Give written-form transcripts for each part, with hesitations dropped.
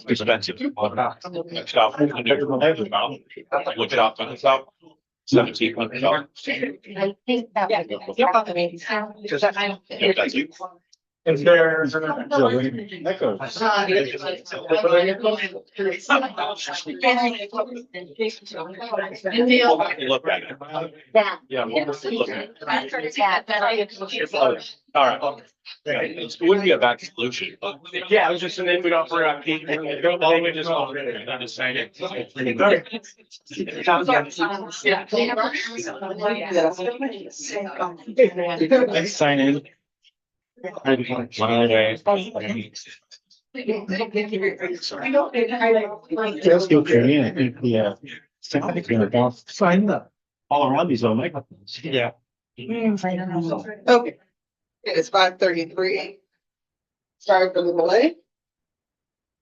Expensive. Stuff. Look it up on the top. $1,700. I think that Thank you. Is there? Look at it. Yeah. We'll look at it. All right. Yeah, it wouldn't be a bad solution, but. Yeah, I was just saying we don't offer a peak. We just offer it. I'm just saying it. Sign in. Just go in. Yeah. Sign up. All around these on microphones. Yeah. Okay, it is 5:33. Sorry for the delay.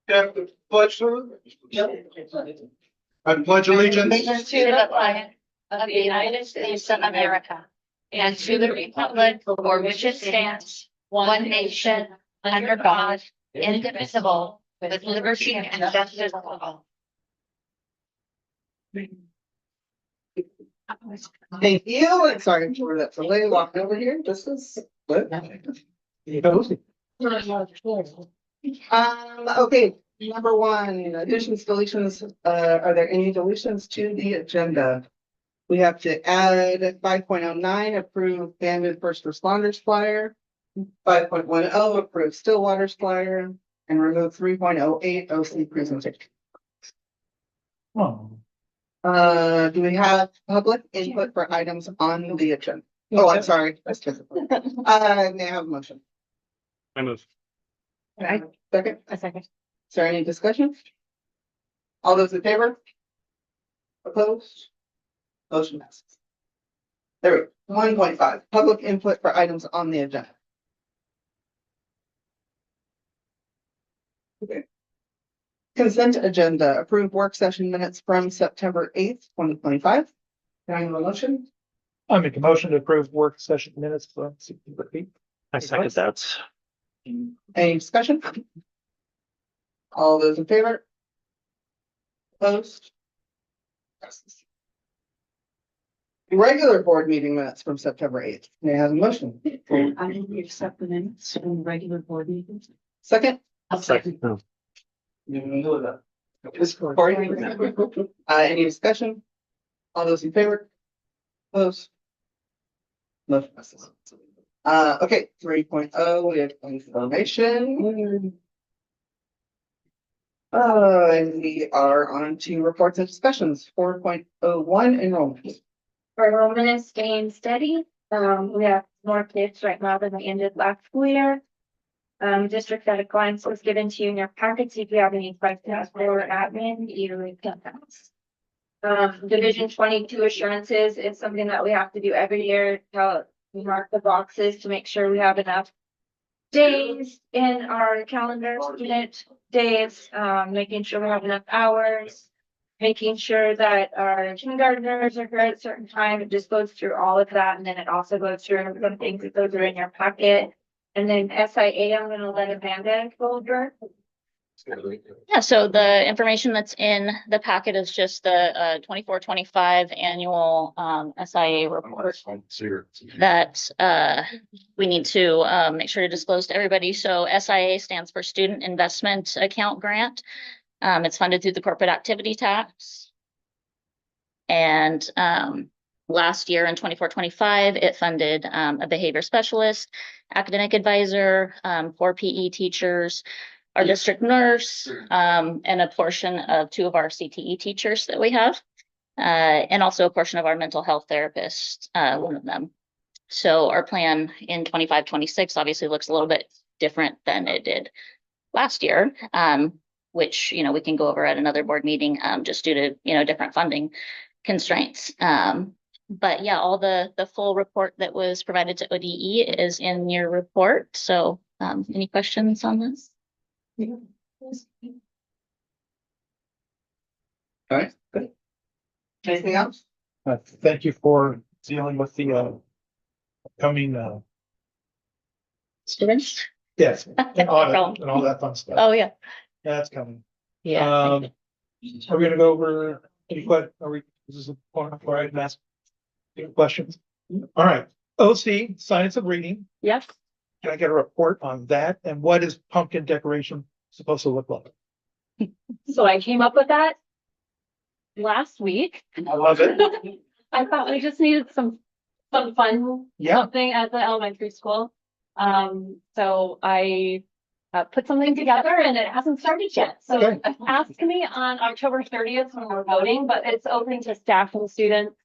Have the pledge. I pledge allegiance to the flag of the United States of America and to the republic for which it stands, one nation, under God, indivisible, with liberty and justice for all. Thank you, and sorry for that delay, walking over here, this is. Okay, number one, additions, deletions, are there any deletions to the agenda? We have to add 5.09, approve Bandon first responders flyer. 5.10, approve Stillwater's flyer, and remove 3.08 OC presentation. Oh. Do we have public input for items on the agenda? Oh, I'm sorry. That's different. May I have a motion? I move. Second, A second. is there any discussion? All those in favor? Opposed? Motion passes. There we go. 1.5, public input for items on the agenda. Okay. Consent agenda, approved work session minutes from September 8th, 2025. Can I have a motion? I make a motion to approve work session minutes for September 8th. I second that. Any discussion? All those in favor? Opposed? Passes. Regular board meeting minutes from September 8th. May I have a motion? I will accept the minutes from regular board meetings. Second? I'll second. Corey? Any discussion? All those in favor? Opposed? Motion passes. Okay, 3.0, we have information. And we are on to reports and discussions, 4.01 enrollment. Our enrollment is staying steady. We have more kids right now than we ended last school year. District at a glance was given to you in your packets. If you have any questions for admin, you can ask. Division 22 assurances is something that we have to do every year. We mark the boxes to make sure we have enough days in our calendar, student days, making sure we have enough hours, making sure that our kindergartners are here at a certain time. It just goes through all of that. And then it also goes through some things that those are in your packet. And then SIA, I'm gonna let Amanda go over. Yeah, so the information that's in the packet is just the 24-25 annual SIA report that we need to make sure to disclose to everybody. So SIA stands for Student Investment Account Grant. It's funded through the corporate activity tax. And last year in 24-25, it funded a behavior specialist, academic advisor, 4 PE teachers, our district nurse, and a portion of 2 of our CTE teachers that we have, and also a portion of our mental health therapist, one of them. So our plan in 25-26 obviously looks a little bit different than it did last year, which, you know, we can go over at another board meeting, just due to, you know, different funding constraints. But yeah, all the full report that was provided to ODE is in your report. So any questions on this? All right, good. Anything else? Thank you for dealing with the upcoming Students? Yes, and audit Problem. and all that fun stuff. Oh, yeah. That's coming. Yeah. Are we gonna go over any are we, this is a point where I can ask questions? All right, OC, science of reading. Yes. Can I get a report on that? And what is pumpkin decoration supposed to look like? So I came up with that last week. I love it. I thought we just needed some fun Yeah, something at the elementary school. So I put something together and it hasn't started yet. So Okay. ask me on October 30th when we're voting, but it's open to staff and students.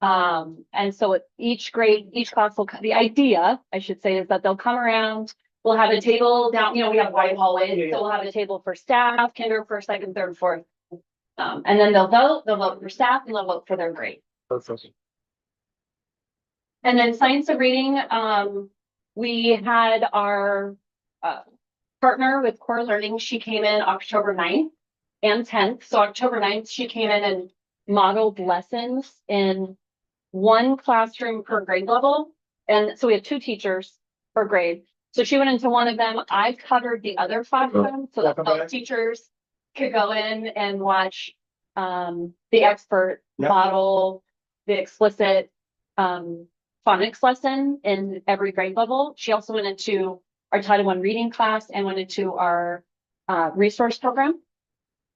And so each grade, each class will, the idea, I should say, is that they'll come around. We'll have a table down, we have wide hallways, Yeah. so we'll have a table for staff, kinder, first, second, third, fourth. And then they'll vote for staff and they'll vote for their grade. perfect. And then science of reading, we had our partner with Core Learning. She came in October 9th and 10th. So October 9th, she came in and modeled lessons in one classroom per grade level. And so we have 2 teachers per grade. So she went into one of them. I covered the other 5 of them so that Welcome both back. teachers could go in and watch the expert Yeah. model the explicit phonics lesson in every grade level. She also went into our Title I reading class and went into our resource program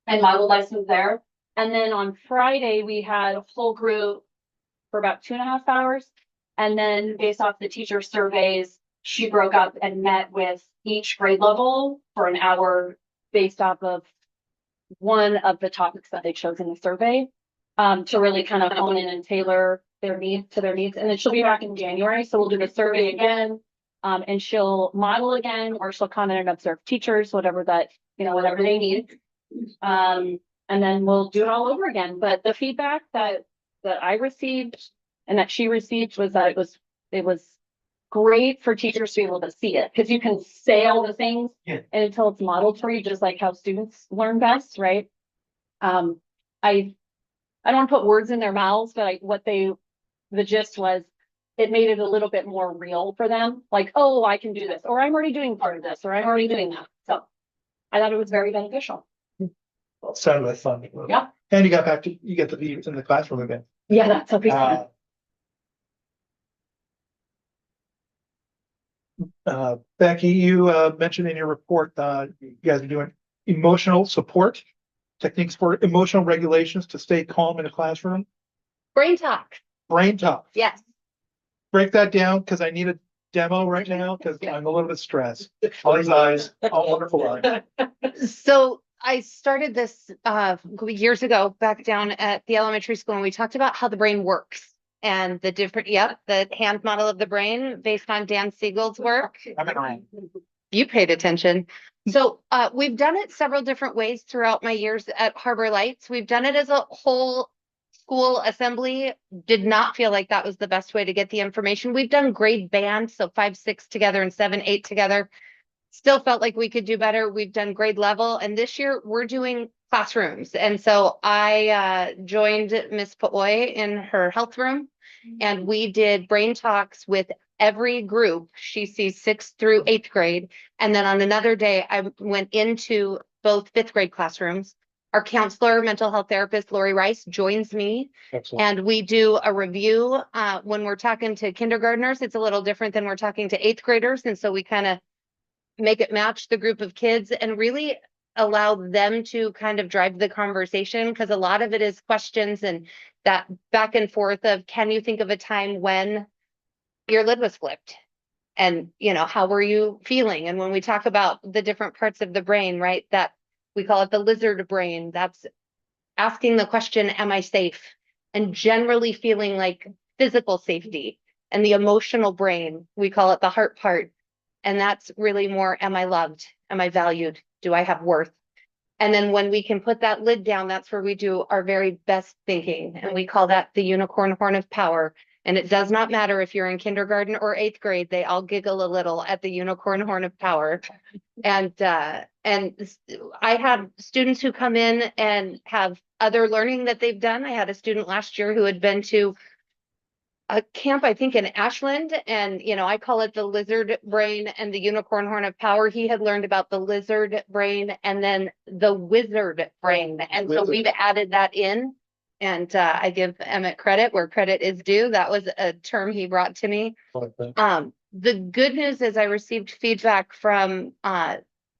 and model lessons there. And then on Friday, we had a full group for about 2.5 hours. And then based off the teacher surveys, she broke up and met with each grade level for an hour based off of one of the topics that they chose in the survey to really kind of hone in and tailor their needs to their needs. And then she'll be back in January. So we'll do the survey again. And she'll model again, or she'll come in and observe teachers, whatever that, whatever they need. And then we'll do it all over again. But the feedback that I received and that she received was that it was great for teachers to be able to see it, because you can say all the things Yeah. and until it's modeled for you, just like how students learn best, right? I don't put words in their mouths, but the gist was it made it a little bit more real for them. Like, oh, I can do this, or I'm already doing part of this, or I'm already doing that. So I thought it was very beneficial. Well, it sounded like fun. Yeah. And you get to be in the classroom again. Yeah, that's okay. Becky, you mentioned in your report, you guys are doing emotional support, techniques for emotional regulations to stay calm in a classroom. Brain talk. Brain talk. Yes. Break that down, because I need a demo right now, because I'm a little bit stressed. All these eyes, all wonderful eyes. So I started this years ago back down at the elementary school, and we talked about how the brain works and the different, the hand model of the brain based on Dan Siegel's work. You paid attention. So we've done it several different ways throughout my years at Harbor Lights. We've done it as a whole school assembly. Did not feel like that was the best way to get the information. We've done grade band, so 5, 6 together and 7, 8 together. Still felt like we could do better. We've done grade level, and this year we're doing classrooms. And so I joined Miss Pooy in her health room, and we did brain talks with every group. She sees 6th through 8th grade. And then on another day, I went into both 5th grade classrooms. Our counselor, mental health therapist, Lori Rice, joins me. Excellent. And we do a review. When we're talking to kindergartners, it's a little different than we're talking to 8th graders. And so we kind of make it match the group of kids and really allow them to kind of drive the conversation, because a lot of it is questions and that back and forth of, can you think of a time when your lid was flipped? And, how were you feeling? And when we talk about the different parts of the brain, right, that we call it the lizard brain, that's asking the question, am I safe? And generally feeling like physical safety. And the emotional brain, we call it the heart part. And that's really more, am I loved? Am I valued? Do I have worth? And then when we can put that lid down, that's where we do our very best thinking. And we call that the unicorn horn of power. And it does not matter if you're in kindergarten or 8th grade, they all giggle a little at the unicorn horn of power. And I have students who come in and have other learning that they've done. I had a student last year who had been to a camp, I think in Ashland, and I call it the lizard brain and the unicorn horn of power. He had learned about the lizard brain and then the wizard brain. And so we've added that in. And I give Emmett credit where credit is due. That was a term he brought to me. The good news is I received feedback from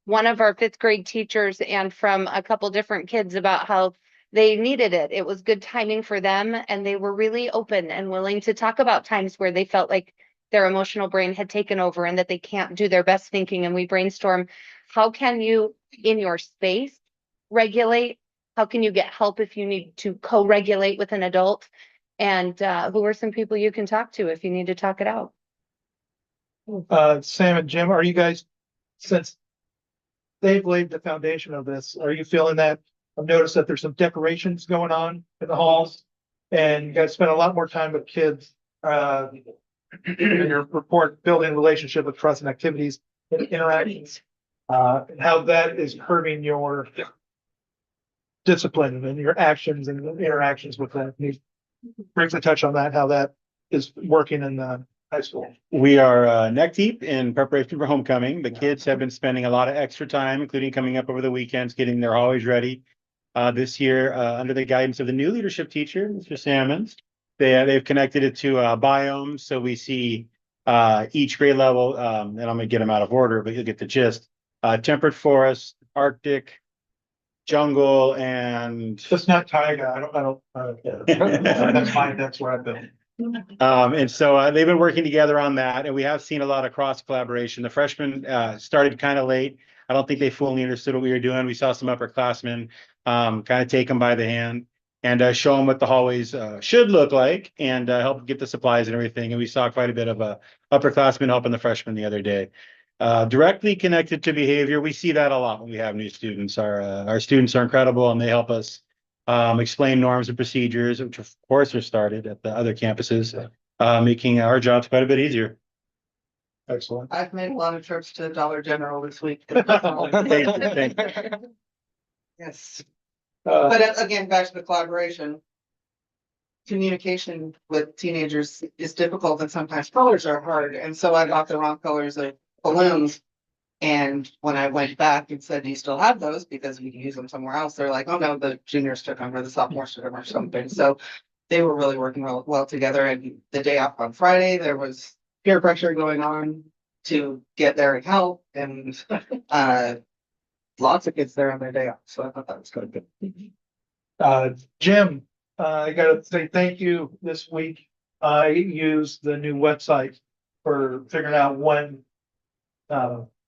one of our 5th grade teachers and from a couple different kids about how they needed it. It was good timing for them, and they were really open and willing to talk about times where they felt like their emotional brain had taken over and that they can't do their best thinking. And we brainstorm, how can you in your space regulate? How can you get help if you need to co-regulate with an adult? And who are some people you can talk to if you need to talk it out? Sam and Jim, are you guys, since they've laid the foundation of this, are you feeling that? I've noticed that there's some decorations going on in the halls, and you guys spend a lot more time with kids. In your report, building relationship with trust and activities and interactions. How that is curbing your discipline and your actions and interactions with that. Can you briefly touch on that, how that is working in the high school? We are neck deep in preparation for homecoming. The kids have been spending a lot of extra time, including coming up over the weekends, getting their hallways ready. This year, under the guidance of the new leadership teacher, Mr. Salmons, they've connected it to biomes. So we see each grade level, and I'm gonna get them out of order, but you'll get the gist. Temperate forest, Arctic, jungle, and Just not taiga. That's fine. That's where I've been. and so they've been working together on that, and we have seen a lot of cross collaboration. The freshmen started kind of late. I don't think they fully understood what we were doing. We saw some upperclassmen kind of take them by the hand and show them what the hallways should look like, and help get the supplies and everything. And we saw quite a bit of upperclassmen helping the freshmen the other day. Directly connected to behavior, we see that a lot when we have new students. Our students are incredible, and they help us explain norms and procedures, which of course are started at the other campuses, making our jobs quite a bit easier. Excellent. I've made a lot of trips to Dollar General this week. Thank you. Yes, but again, back to the collaboration. Communication with teenagers is difficult, and sometimes colors are hard, and so I got the wrong colors of balloons. And when I went back and said, do you still have those? Because we can use them somewhere else. They're like, oh no, the juniors took them or the sophomores took them or something. So they were really working well together. And the day off on Friday, there was peer pressure going on to get there and help. And lots of kids there on their day off. So I thought that was good. Jim, I gotta say thank you this week. I used the new website for figuring out when.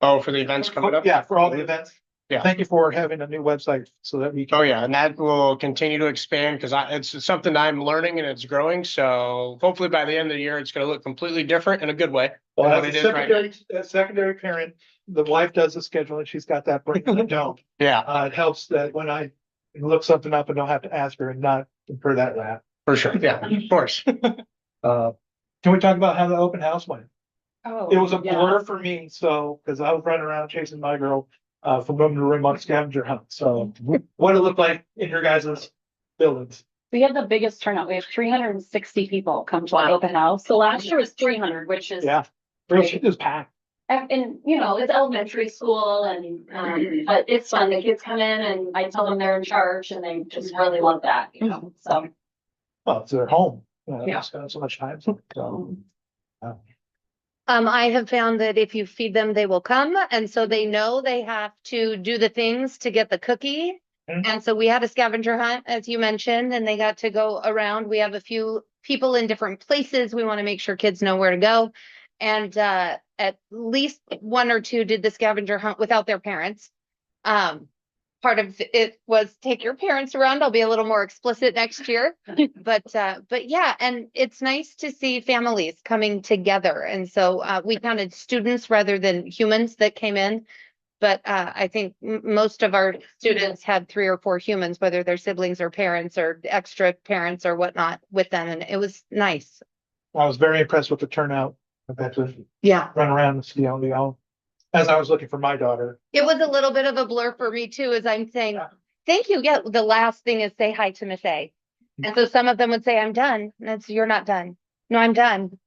For the events coming up? Yeah, for all the events. Yeah. Thank you for having a new website so that we can. Oh, yeah, and that will continue to expand because it's something I'm learning and it's growing. So hopefully by the end of the year, it's gonna look completely different in a good way. Well, than what as it a is right now. secondary parent, the wife does the schedule and she's got that break. I don't. Yeah, It helps that when I look something up and don't have to ask her and not incur that wrath. for sure. Yeah, of course. Can we talk about how the open house went? Oh, It was a blur for me, so, because I was running around chasing my girl from room to room on scavenger hunt. So what it looked like in your guys' buildings. We had the biggest turnout. We have 360 people come to our open house. So last year was 300, which is, Yeah, it was packed. and it's elementary school and, but it's fun. The kids come in and I tell them they're in charge and they just really love that, so. Well, it's their home. Yeah. Spend so much time. So, I have found that if you feed them, they will come. And so they know they have to do the things to get the cookie. Mhm. And so we had a scavenger hunt, as you mentioned, and they got to go around. We have a few people in different places. We want to make sure kids know where to go. And at least one or two did the scavenger hunt without their parents. Part of it was take your parents around. I'll be a little more explicit next year. But yeah, and it's nice to see families coming together. And so we counted students rather than humans that came in. But I think most of our students had 3 or 4 humans, whether they're siblings or parents or extra parents or whatnot with them. And it was nice. I was very impressed with the turnout. I got to Yeah. run around and see all as I was looking for my daughter. It was a little bit of a blur for me too, as I'm saying, thank you. Yeah, the last thing is say hi to Miss A. And so some of them would say, I'm done. And that's, you're not done. No, I'm done.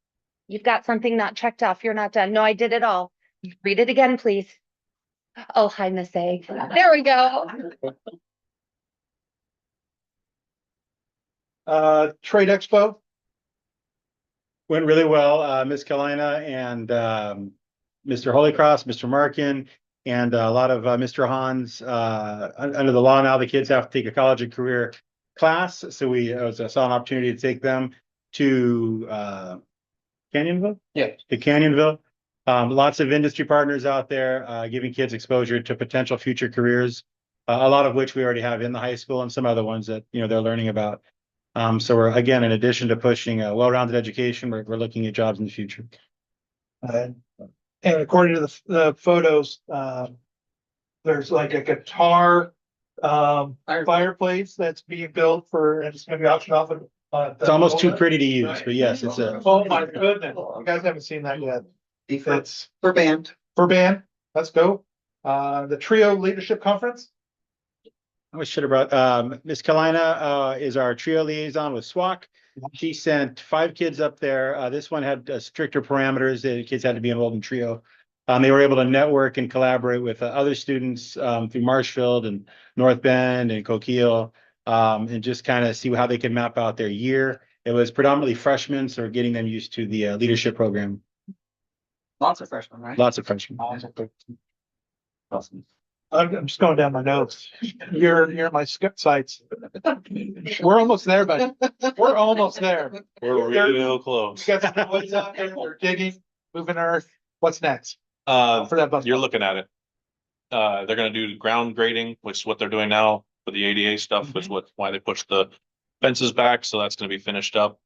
You've got something not checked off. You're not done. No, I did it all. Read it again, please. Oh, hi, Miss A. There we go. Trade Expo, Went really well. Miss Kalina and Mr. Holycross, Mr. Markin, and a lot of Mr. Hans. Under the law now, the kids have to take a college and career class. So I saw an opportunity to take them to Canyonville. Yeah. To Canyonville. Lots of industry partners out there, giving kids exposure to potential future careers, a lot of which we already have in the high school and some other ones that, they're learning about. So we're, again, in addition to pushing a well-rounded education, we're looking at jobs in the future. and according to the photos, there's like a guitar fireplace that's being built and it's gonna be auctioned off. It's almost too pretty to use, but yes, it's a. Oh my goodness, you guys haven't seen that yet. It's For band. for band, let's go. The Trio Leadership Conference. I should have brought, Miss Kalina, is our trio liaison with SWAC. She sent 5 kids up there. This one had stricter parameters. The kids had to be enrolled in trio. They were able to network and collaborate with other students through Marshfield and North Bend and Coquille, and just kind of see how they could map out their year. It was predominantly freshmen, so we're getting them used to the leadership program. Lots of freshmen, right? Lots of freshmen. Awesome. I'm just going down my notes. You're my skip sites. We're almost there, buddy. We're almost there. We're real close. You got some boys out there, they're digging, moving earth. What's next for that bus? You're looking at it. They're gonna do ground grading, which is what they're doing now for the ADA stuff, which is why they pushed the fences back. So that's gonna be finished up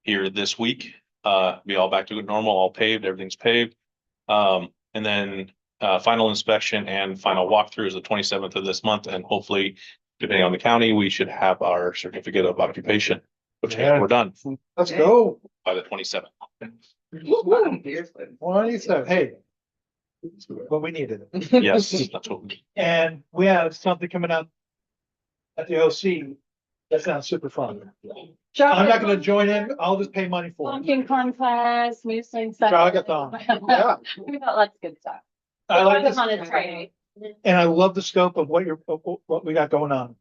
here this week. Be all back to normal, all paved, everything's paved. And then final inspection and final walkthrough is the 27th of this month, and hopefully, depending on the county, we should have our certificate of occupation, which Yeah. we're done Let's go. by the 27th. What do you say? Hey. What we needed. Yes, that's what we. And we have something coming up at the OC. That sounds super fun. I'm not gonna join in. I'll just pay money for it. Pumpkin contest, music. Jagathon. Yeah. We got lots of good stuff. I like this. Jagathon is Friday. And I love the scope of what we got going on.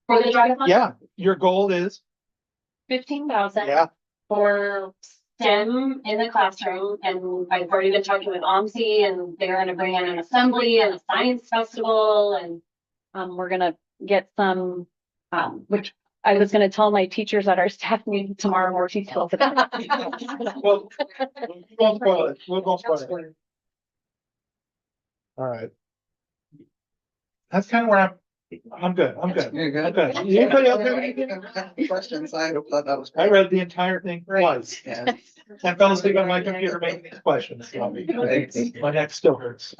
For the Jagathon? Yeah, your goal is, 15,000. yeah, For STEM in the classroom, and I've already been talking with OMSI, and they're gonna bring in an assembly and a science festival, and we're gonna get some, which I was gonna tell my teachers at our staff meeting tomorrow more details about. well, we'll spoil it. We'll spoil it. All right. That's kind of where I'm good. I'm good. You're good. Okay. Anybody else have anything? Questions? I thought that was I great. read the entire thing twice. Yeah. I fell asleep on my computer making these questions. My neck still hurts.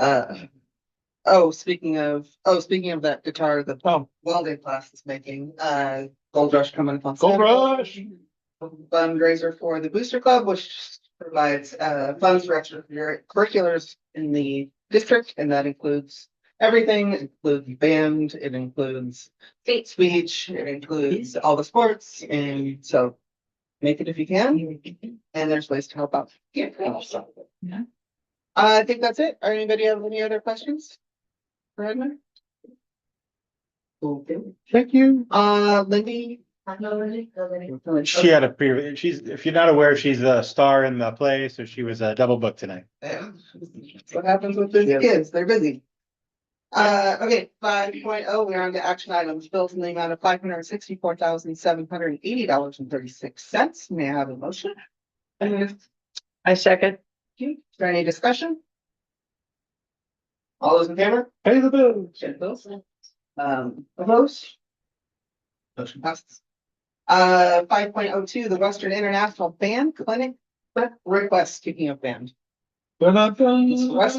Speaking of that guitar, the Oh, welding class is making, Gold Rush coming up on Gold Saturday. Rush. Fundraiser for the Booster Club, which provides funds for extracurriculars in the district, and that includes everything. It includes band, it includes speech, it includes all the sports, and so make it if you can, and there's ways to help out. Yeah. I think that's it. Anybody have any other questions? for Edmund? Okay. Thank you. Lindy? She had if you're not aware, she's a star in the play, so she was double booked tonight. Yeah, that's what happens with busy kids, they're busy. Okay, 5.0, we're on to action items, bills in the amount of $564,780.36. May I have a motion? I second. Is there any discussion? All those in favor? Pay the bills. Pay the bills. Opposed? Motion passes. 5.02, the Western International Band Clinic request, speaking of band. West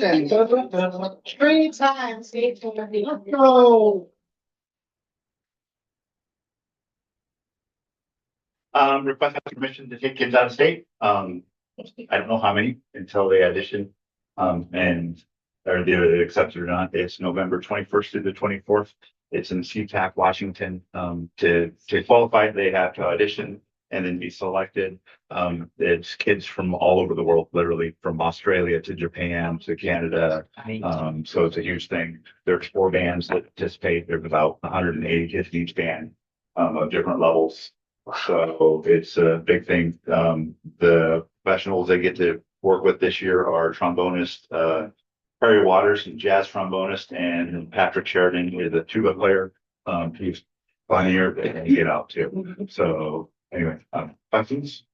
End. Three times. No. Request permission to take kids out of state. I don't know how many until they audition. And or they're accepted or not. It's November 21st through the 24th. It's in SeaTac, Washington. To qualify, they have to audition and then be selected. It's kids from all over the world, literally from Australia to Japan to Canada. So it's a huge thing. There's 4 bands that participate. There's about 180 kids in each band, of different levels. So it's a big thing. The professionals they get to work with this year are trombonist, Perry Waters, and jazz trombonist, and Patrick Sheridan is a tuba player. He's funnier than get out too. So anyway, questions?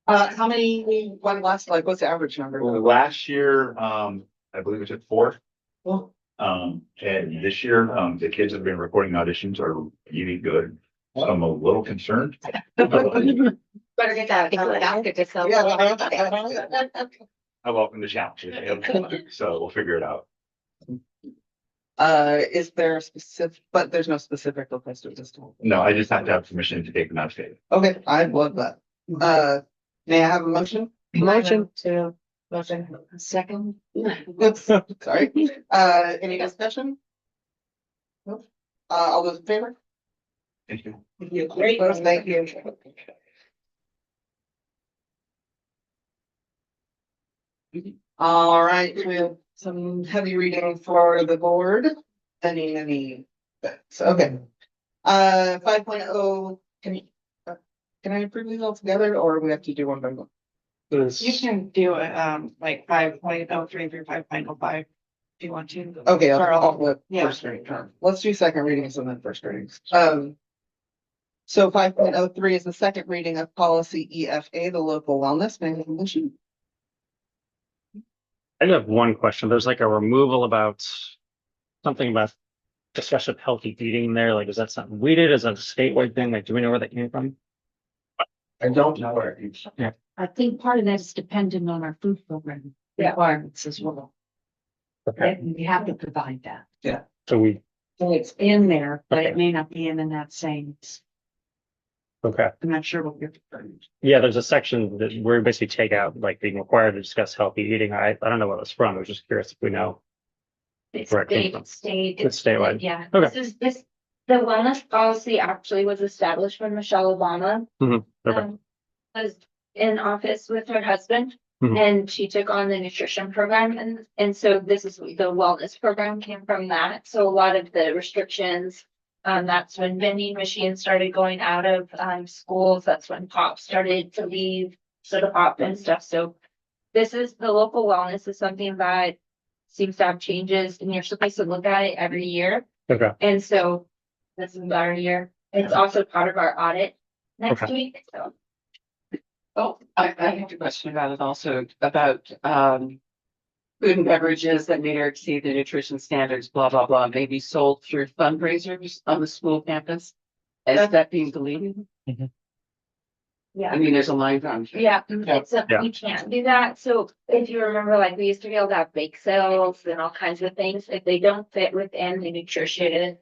How many went last, like, what's the average number? Last year, I believe it was at 4. Well, And this year, the kids have been recording auditions are really good. So I'm a little concerned. Better get that basket to sell. I welcome the challenge. So we'll figure it out. Is there a specific, but there's no specific request at this time? No, I just have to have permission to take them out of state. Okay, I love that. May I have a motion? Motion to. Second. Oops, sorry. Any discussion? Nope. All those in favor? Thank you. Great, thank you. All right, we have some heavy reading for the board. Any. So, okay. 5.0, can I approve these all together or we have to do one by one? You can do it, like 5.03 through 5.05 if you want to. Okay, Or I'll do yeah. first reading. Let's do second readings and then first readings. So 5.03 is the second reading of policy EFA, the local wellness management. I do have one question. There's like a removal about something about discussion of healthy eating there. Like, is that something we did? Is that a statewide thing? Like, do we know where that came from? I don't know where it is. I think part of that is dependent on our food program requirements as well. Okay. And we have to provide that. So we, So it's in there, but Okay. it may not be in that same. okay. I'm not sure what you're referring to. Yeah, there's a section that we basically take out, like being required to discuss healthy eating. I don't know what it's from. I was just curious if we know. It's Where it came from. state. It's statewide. Yeah, Okay. the wellness policy actually was established when Michelle Obama Okay. was in office with her husband. Mhm. And she took on the nutrition program and so the wellness program came from that. So a lot of the restrictions, that's when vending machines started going out of schools. That's when pop started to leave, soda pop and stuff. So this is the local wellness is something that seems to have changes and you're supposed to look at it every year. Okay. And so this is our year. It's also part of our audit next Okay. week, so. Oh, I have a question about it also, about, food and beverages that may or exceed the nutrition standards, blah, blah, blah, may be sold through fundraisers on the school campus. Is that being deleted? Yeah. I mean, there's a line on. Yeah, it's you can't do that. So if you remember, like we used to be able to have bake sales and all kinds of things, if they don't fit within the nutrition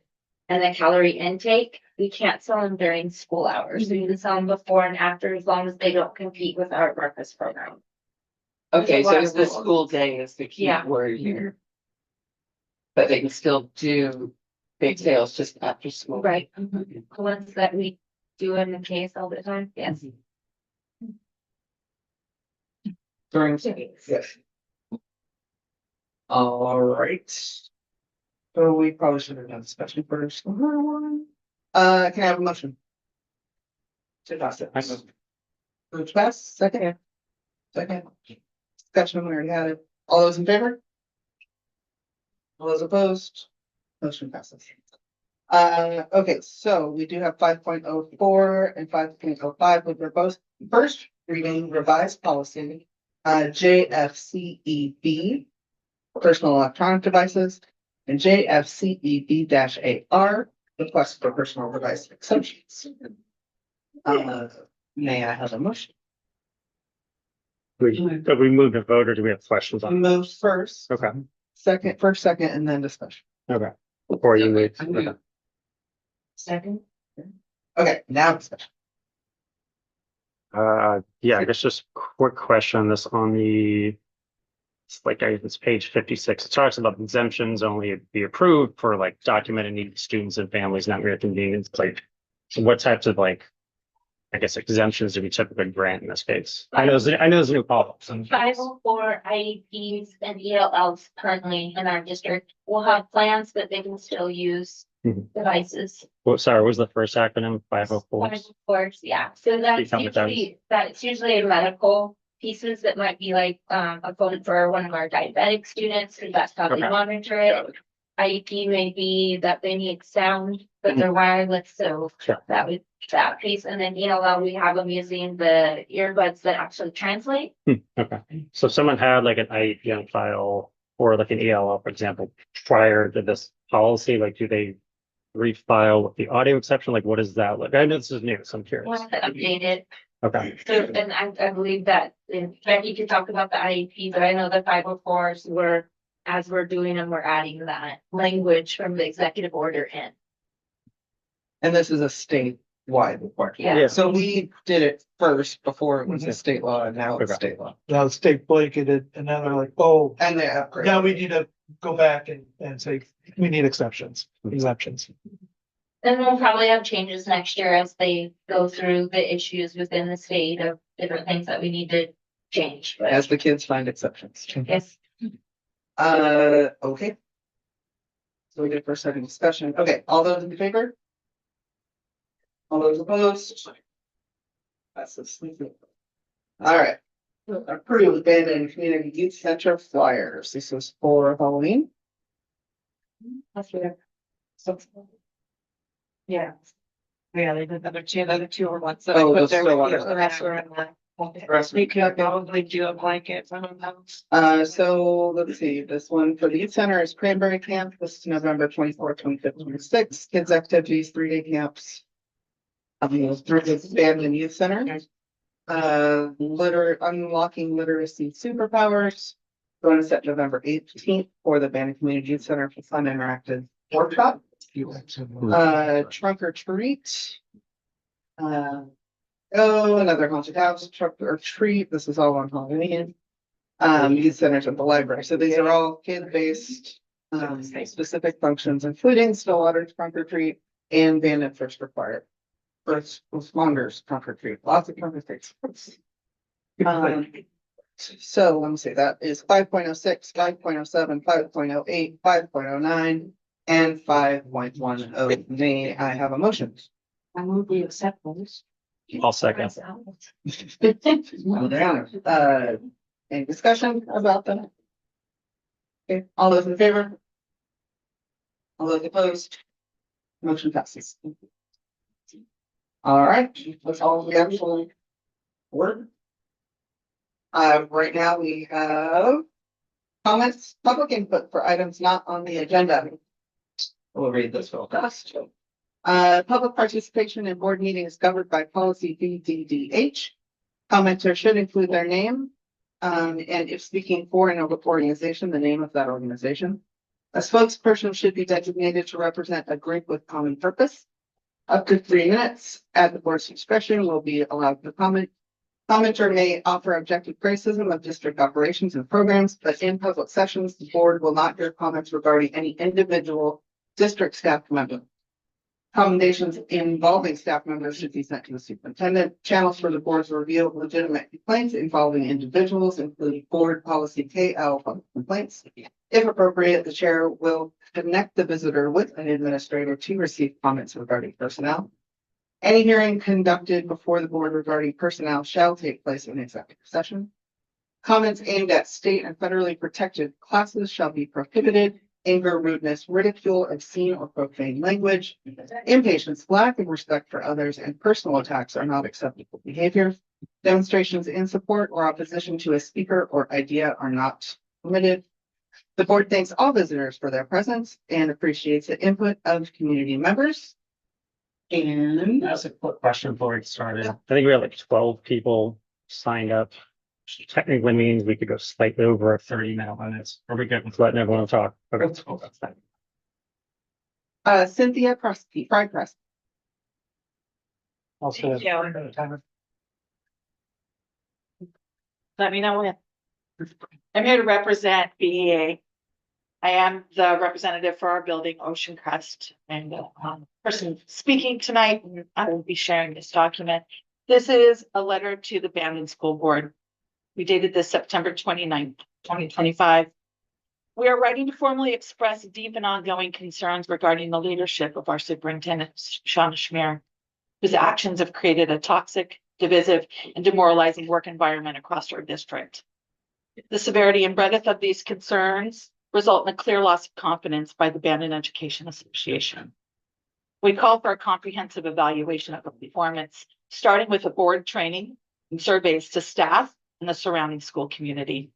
and the calorie intake, we can't sell them during school hours. We can sell them before and after, as long as they don't compete with our breakfast program. Okay, so There's it's a the lot of rules. school day is the key Yeah. word here. But they can still do bake sales just after school. Right. The ones that we do in the case all the time, yes. During. Yes. All right. So we probably should have done special first. Can I have a motion? To pass it. Move to pass, second. Second. Discussion, we already had it. All those in favor? All those opposed? Motion passes. Okay, so we do have 5.04 and 5.05, which are both first reading revised policy. JFCEB, personal electronic devices, and JFCEB-AR, request for personal device exceptions. May I have a motion? We moved to vote or do we have questions on? Move first. Okay. Second, first, second, and then discussion. Okay. Before you move. Okay. Second. Okay, now discussion. Yeah, I guess just quick question on this on the. It's like, it's page 56. It talks about exemptions only be approved for like documented needs students and families, not mere convenience. Like, so what types of like I guess exemptions do we typically grant in this case? I know there's a new policy. 504 IEPs and ELLs currently in our district will have plans that they can still use Mhm. devices. Well, sorry, what was the first acronym? 504? Of course, yeah, so that's tell me what that is. that's usually a medical pieces that might be like, a phone for one of our diabetic students, and that's how they Okay. monitor it. IEP may be that they need sound, but they're wireless, so Sure. that would, that piece, and then ELL, we have them using the earbuds that actually translate. Okay, so if someone had like an IEP on file or like an ELL, for example, prior to this policy, like do they refile with the audio exception? Like what is that? Like I know this is new, so I'm We'll curious. have to update it. Okay, So, and I believe that, and Becky could talk about the IEP, but I know the 504s were, as we're doing them, we're adding that language from the executive order in. And this is a statewide requirement. Yeah. So we did it first before it was a state law, and now it's Okay. state law. Now the state blanketed and now they're like, oh, And they upgrade. now we need to go back and say, we need exemptions. And we'll probably have changes next year as they go through the issues within the state of different things that we need to change, but As the kids find exceptions. yes. Okay. So we did first second discussion. Okay, all those in favor? All those opposed? That's a sleepy. All right. Approved Bandon Community Youth Center flyers. This is for Halloween. That's fair. Yeah. Yeah, they did the other two are ones that Oh, I those put there. still with on you. it. The rest are in the. We could probably do a blanket from those. So let's see, this one for the youth center is Cranberry Camp. This is November 24th, 25th, 26th. Kids activities, 3-day camps. Through the Bandon Youth Center. Unlocking literacy superpowers. Going to set November 18th for the Bandon Community Youth Center for fun interactive workshop. Trunk or treat. Another haunted house, trunk or treat. This is all on Halloween. Youth centers at the library. So these are all kid-based, specific functions, including Stillwater trunk or treat and Bandon First Required. First responders trunk or treat. Lots of trunk or treats. So let me see, that is 5.06, 5.07, 5.08, 5.09, and 5.10. May I have a motion? I move we accept those. I'll second. Any discussion about them? Okay, all those in favor? All those opposed? Motion passes. All right, that's all we actually work. Right now we have comments, public input for items not on the agenda. We'll read this real fast. Public participation in board meetings covered by policy BDDH. Commenter should include their name, and if speaking for an organization, the name of that organization. A spokesperson should be designated to represent a group with common purpose. Up to 3 minutes at the board's discretion will be allowed to comment. Commenter may offer objective criticism of district operations and programs, but in public sessions, the board will not hear comments regarding any individual district staff member. Commendations involving staff members should be sent to the superintendent. Channels for the board's review of legitimate complaints involving individuals include board policy KL public complaints. If appropriate, the chair will connect the visitor with an administrator to receive comments regarding personnel. Any hearing conducted before the board regarding personnel shall take place in executive session. Comments aimed at state and federally protected classes shall be prohibited. Anger, rudeness, ridicule, obscene or profane language, impatience, lack of respect for others, and personal attacks are not acceptable behavior. Demonstrations in support or opposition to a speaker or idea are not permitted. The board thanks all visitors for their presence and appreciates the input of community members. And That's a quick question before we get started. I think we have like 12 people signed up. Which technically means we could go slightly over 30 minutes. Are we good with letting everyone talk? Okay. Cynthia Prusky, Fry Press. Also. Let me know when. I'm here to represent BEA. I am the representative for our building, Ocean Crest, and the person speaking tonight, I will be sharing this document. This is a letter to the Bandon School Board. We dated this September 29th, 2025. We are writing to formally express deep and ongoing concerns regarding the leadership of our superintendent, Shauna Schmier, whose actions have created a toxic, divisive, and demoralizing work environment across our district. The severity and breadth of these concerns result in a clear loss of confidence by the Bandon Education Association. We call for a comprehensive evaluation of the performance, starting with a board training and surveys to staff and the surrounding school community.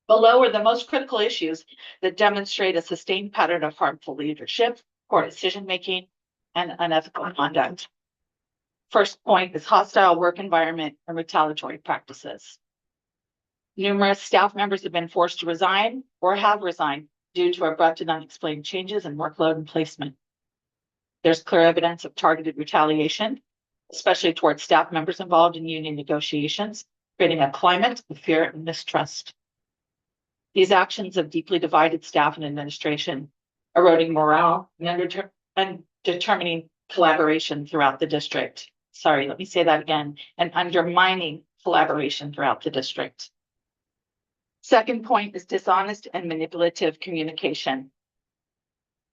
Below are the most critical issues that demonstrate a sustained pattern of harmful leadership, poor decision-making, and unethical conduct. First point is hostile work environment and retaliatory practices. Numerous staff members have been forced to resign or have resigned due to abrupt and unexplained changes in workload and placement. There's clear evidence of targeted retaliation, especially towards staff members involved in union negotiations, creating a climate of fear and mistrust. These actions have deeply divided staff and administration, eroding morale and determining collaboration throughout the district. Sorry, let me say that again, and undermining collaboration throughout the district. Second point is dishonest and manipulative communication.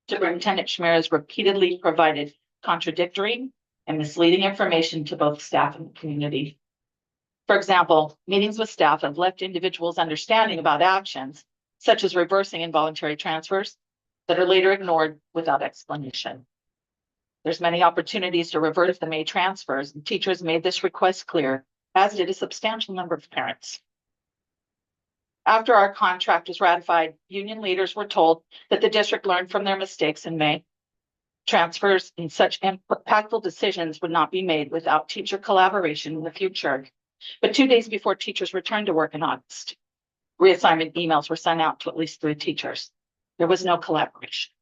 Superintendent Schmier has repeatedly provided contradictory and misleading information to both staff and the community. For example, meetings with staff have left individuals understanding about actions, such as reversing involuntary transfers, that are later ignored without explanation. There's many opportunities to reverse the May transfers, and teachers made this request clear, as did a substantial number of parents. After our contract was ratified, union leaders were told that the district learned from their mistakes in May. Transfers and such impactful decisions would not be made without teacher collaboration in the future. But 2 days before teachers returned to work in August, reassignment emails were sent out to at least 3 teachers. There was no collaboration.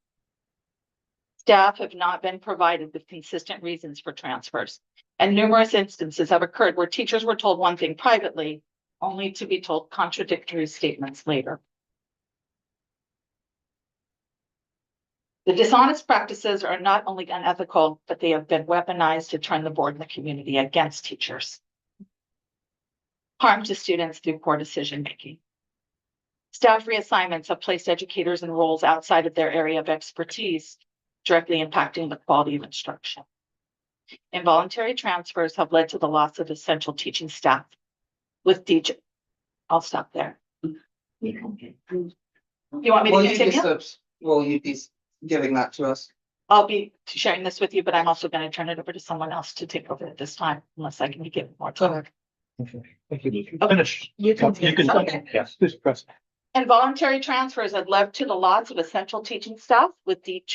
Staff have not been provided with consistent reasons for transfers, and numerous instances have occurred where teachers were told one thing privately, only to be told contradictory statements later. The dishonest practices are not only unethical, but they have been weaponized to turn the board and the community against teachers. Harm to students through poor decision-making. Staff reassignments have placed educators in roles outside of their area of expertise, directly impacting the quality of instruction. Involuntary transfers have led to the loss of essential teaching staff. With teachers, I'll stop there. You want me to continue? Will you be giving that to us? I'll be sharing this with you, but I'm also going to turn it over to someone else to take over at this time, unless I can give more time. Thank you. Finish. You can. Okay. Yes, please press. Involuntary transfers have led to the loss of essential teaching staff with deep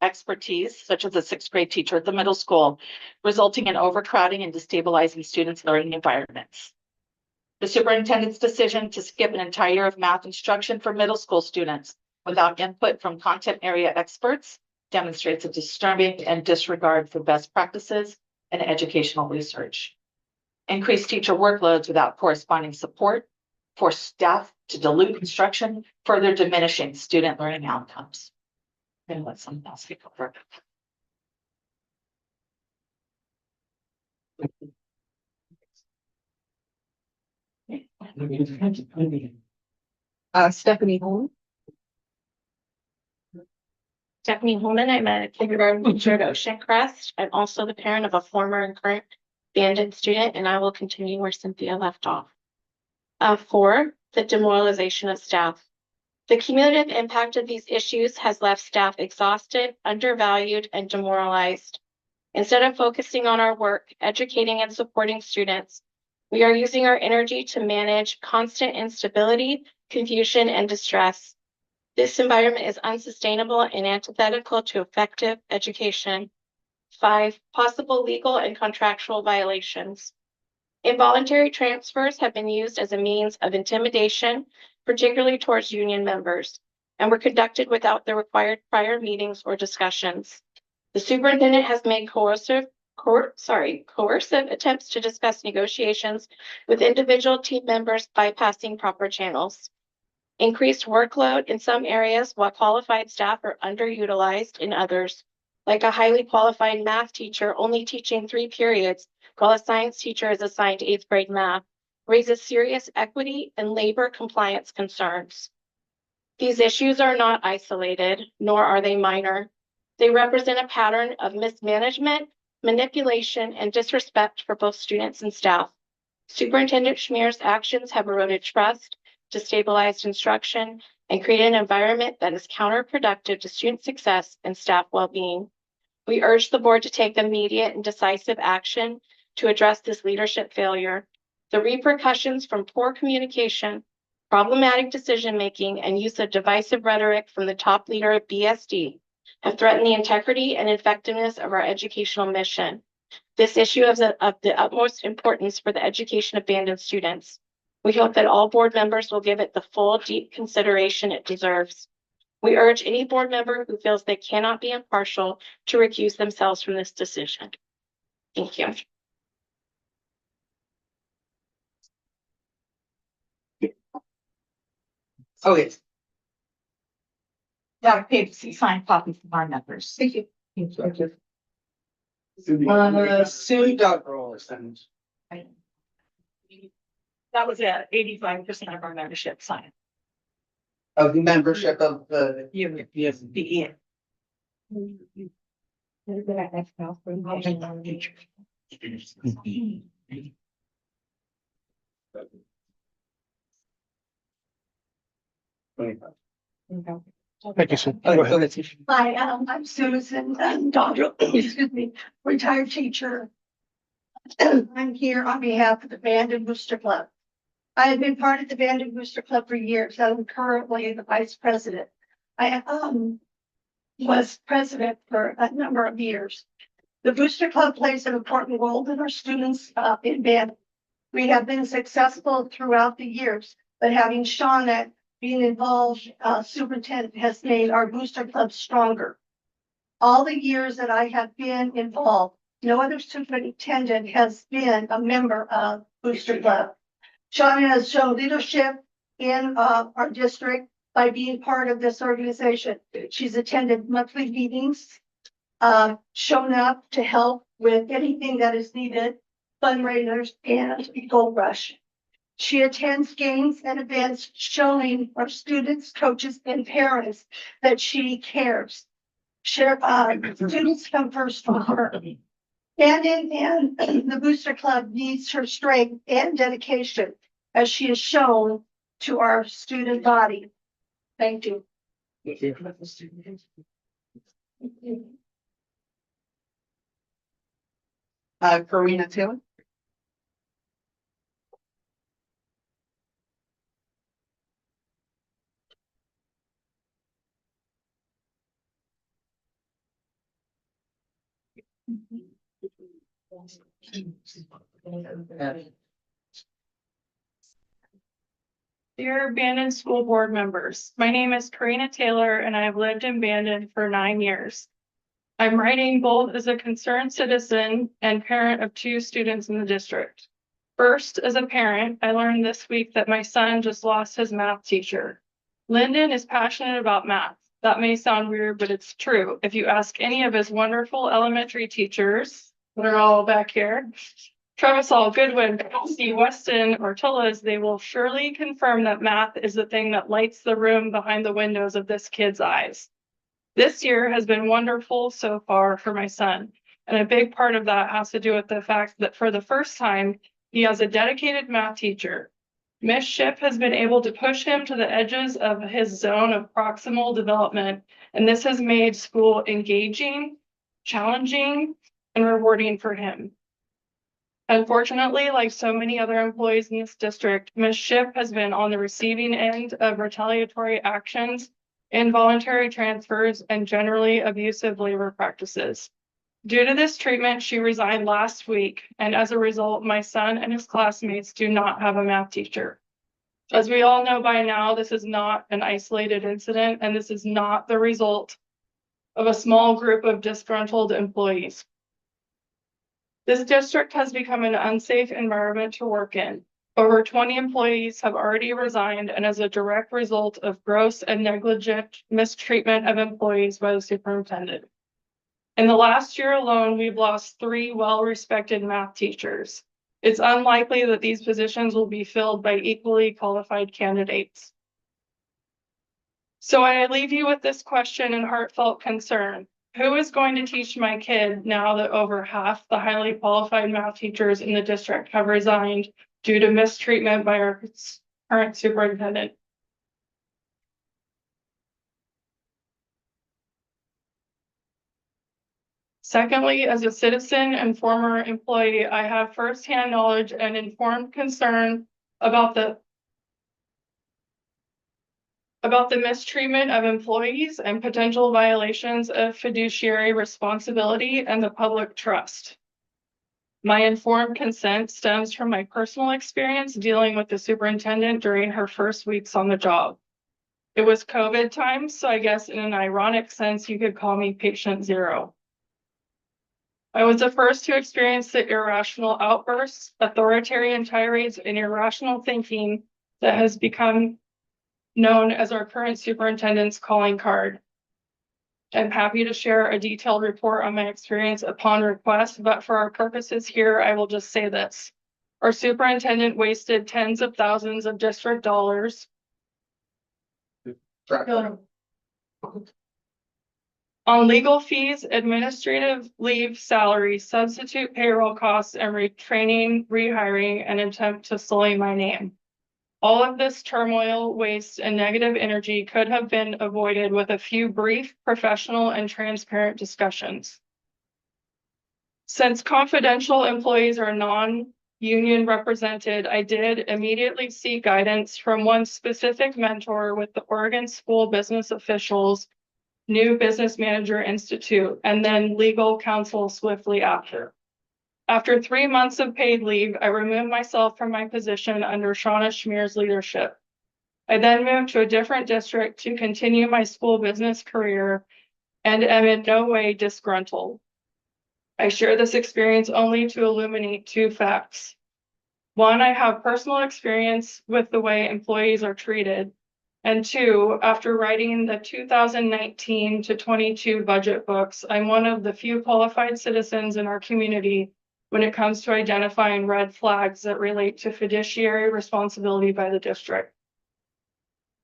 expertise, such as a 6th grade teacher at the middle school, resulting in overcrowding and destabilizing students' learning environments. The superintendent's decision to skip an entire year of math instruction for middle school students without input from content area experts demonstrates a disturbing and disregard for best practices and educational research. Increased teacher workloads without corresponding support force staff to dilute instruction, further diminishing student learning outcomes. And let someone else take over. Stephanie Holm. Stephanie Holman, I'm a kindergarten teacher at Ocean Crest. I'm also the parent of a former and current Bandon student, and I will continue where Cynthia left off. 4, the demoralization of staff. The cumulative impact of these issues has left staff exhausted, undervalued, and demoralized. Instead of focusing on our work, educating and supporting students, we are using our energy to manage constant instability, confusion, and distress. This environment is unsustainable and antithetical to effective education. 5, possible legal and contractual violations. Involuntary transfers have been used as a means of intimidation, particularly towards union members, and were conducted without the required prior meetings or discussions. The superintendent has made coercive attempts to discuss negotiations with individual team members bypassing proper channels. Increased workload in some areas while qualified staff are underutilized in others. like a highly qualified math teacher only teaching 3 periods while a science teacher is assigned 8th grade math, raises serious equity and labor compliance concerns. These issues are not isolated, nor are they minor. They represent a pattern of mismanagement, manipulation, and disrespect for both students and staff. Superintendent Schmear's actions have eroded trust, destabilized instruction, and created an environment that is counterproductive to student success and staff well-being. We urge the board to take immediate and decisive action to address this leadership failure. The repercussions from poor communication, problematic decision-making, and use of divisive rhetoric from the top leader of BSD have threatened the integrity and effectiveness of our educational mission. This issue is of the utmost importance for the education of Bandon students. We hope that all board members will give it the full, deep consideration it deserves. We urge any board member who feels they cannot be impartial to recuse themselves from this decision. Thank you. Oh, yes. Dr. Papacy signed copies from our members. Thank you. Thank Thank you. Sue Duggar. That was at 85% of our membership signed. Of the membership of the. Yes. The Thank you, sir. Oh, Go ahead. Hi, I'm Susan, daughter, excuse me, retired teacher. I'm here on behalf of the Bandon Booster Club. I have been part of the Bandon Booster Club for years. I'm currently the vice president. I was president for a number of years. The Booster Club plays an important role in our students in Bandon. We have been successful throughout the years, but having Shauna being involved, superintendent has made our Booster Club stronger. All the years that I have been involved, no other superintendent has been a member of Booster Club. Shauna has shown leadership in our district by being part of this organization. She's attended monthly meetings, shown up to help with anything that is needed, fundraisers, and Gold Rush. She attends games and events showing our students, coaches, and parents that she cares. Students come first for her. Bandon and the Booster Club needs her strength and dedication as she is shown to our student body. Thank you. Karina Taylor. Dear Bandon School Board members, my name is Karina Taylor and I have lived in Bandon for 9 years. I'm writing both as a concerned citizen and parent of 2 students in the district. First, as a parent, I learned this week that my son just lost his math teacher. Lyndon is passionate about math. That may sound weird, but it's true. If you ask any of his wonderful elementary teachers, that are all back here, Travis Hall, Goodwin, Steve Weston, or Tillis, they will surely confirm that math is the thing that lights the room behind the windows of this kid's eyes. This year has been wonderful so far for my son, and a big part of that has to do with the fact that for the first time, he has a dedicated math teacher. Miss Ship has been able to push him to the edges of his zone of proximal development, and this has made school engaging, challenging, and rewarding for him. Unfortunately, like so many other employees in this district, Ms. Ship has been on the receiving end of retaliatory actions, involuntary transfers, and generally abusive labor practices. Due to this treatment, she resigned last week, and as a result, my son and his classmates do not have a math teacher. As we all know by now, this is not an isolated incident, and this is not the result of a small group of disgruntled employees. This district has become an unsafe environment to work in. Over 20 employees have already resigned, and as a direct result of gross and negligent mistreatment of employees by the superintendent. In the last year alone, we've lost 3 well-respected math teachers. It's unlikely that these positions will be filled by equally qualified candidates. So I leave you with this question and heartfelt concern. Who is going to teach my kid now that over half the highly qualified math teachers in the district have resigned due to mistreatment by our current superintendent? Secondly, as a citizen and former employee, I have firsthand knowledge and informed concern about the mistreatment of employees and potential violations of fiduciary responsibility and the public trust. My informed consent stems from my personal experience dealing with the superintendent during her first weeks on the job. It was COVID times, so I guess in an ironic sense, you could call me patient zero. I was the first to experience the irrational outbursts, authoritarian tirades, and irrational thinking that has become known as our current superintendent's calling card. I'm happy to share a detailed report on my experience upon request, but for our purposes here, I will just say this. Our superintendent wasted tens of thousands of district dollars on legal fees, administrative leave, salary, substitute payroll costs, and retraining, rehiring, and attempt to sully my name. All of this turmoil, waste, and negative energy could have been avoided with a few brief, professional, and transparent discussions. Since confidential employees are non-union represented, I did immediately seek guidance from one specific mentor with the Oregon School Business Officials New Business Manager Institute, and then legal counsel swiftly after. After 3 months of paid leave, I removed myself from my position under Shauna Schmear's leadership. I then moved to a different district to continue my school business career and am in no way disgruntled. I share this experience only to illuminate 2 facts. 1, I have personal experience with the way employees are treated. And 2, after writing the 2019 to 22 budget books, I'm one of the few qualified citizens in our community when it comes to identifying red flags that relate to fiduciary responsibility by the district.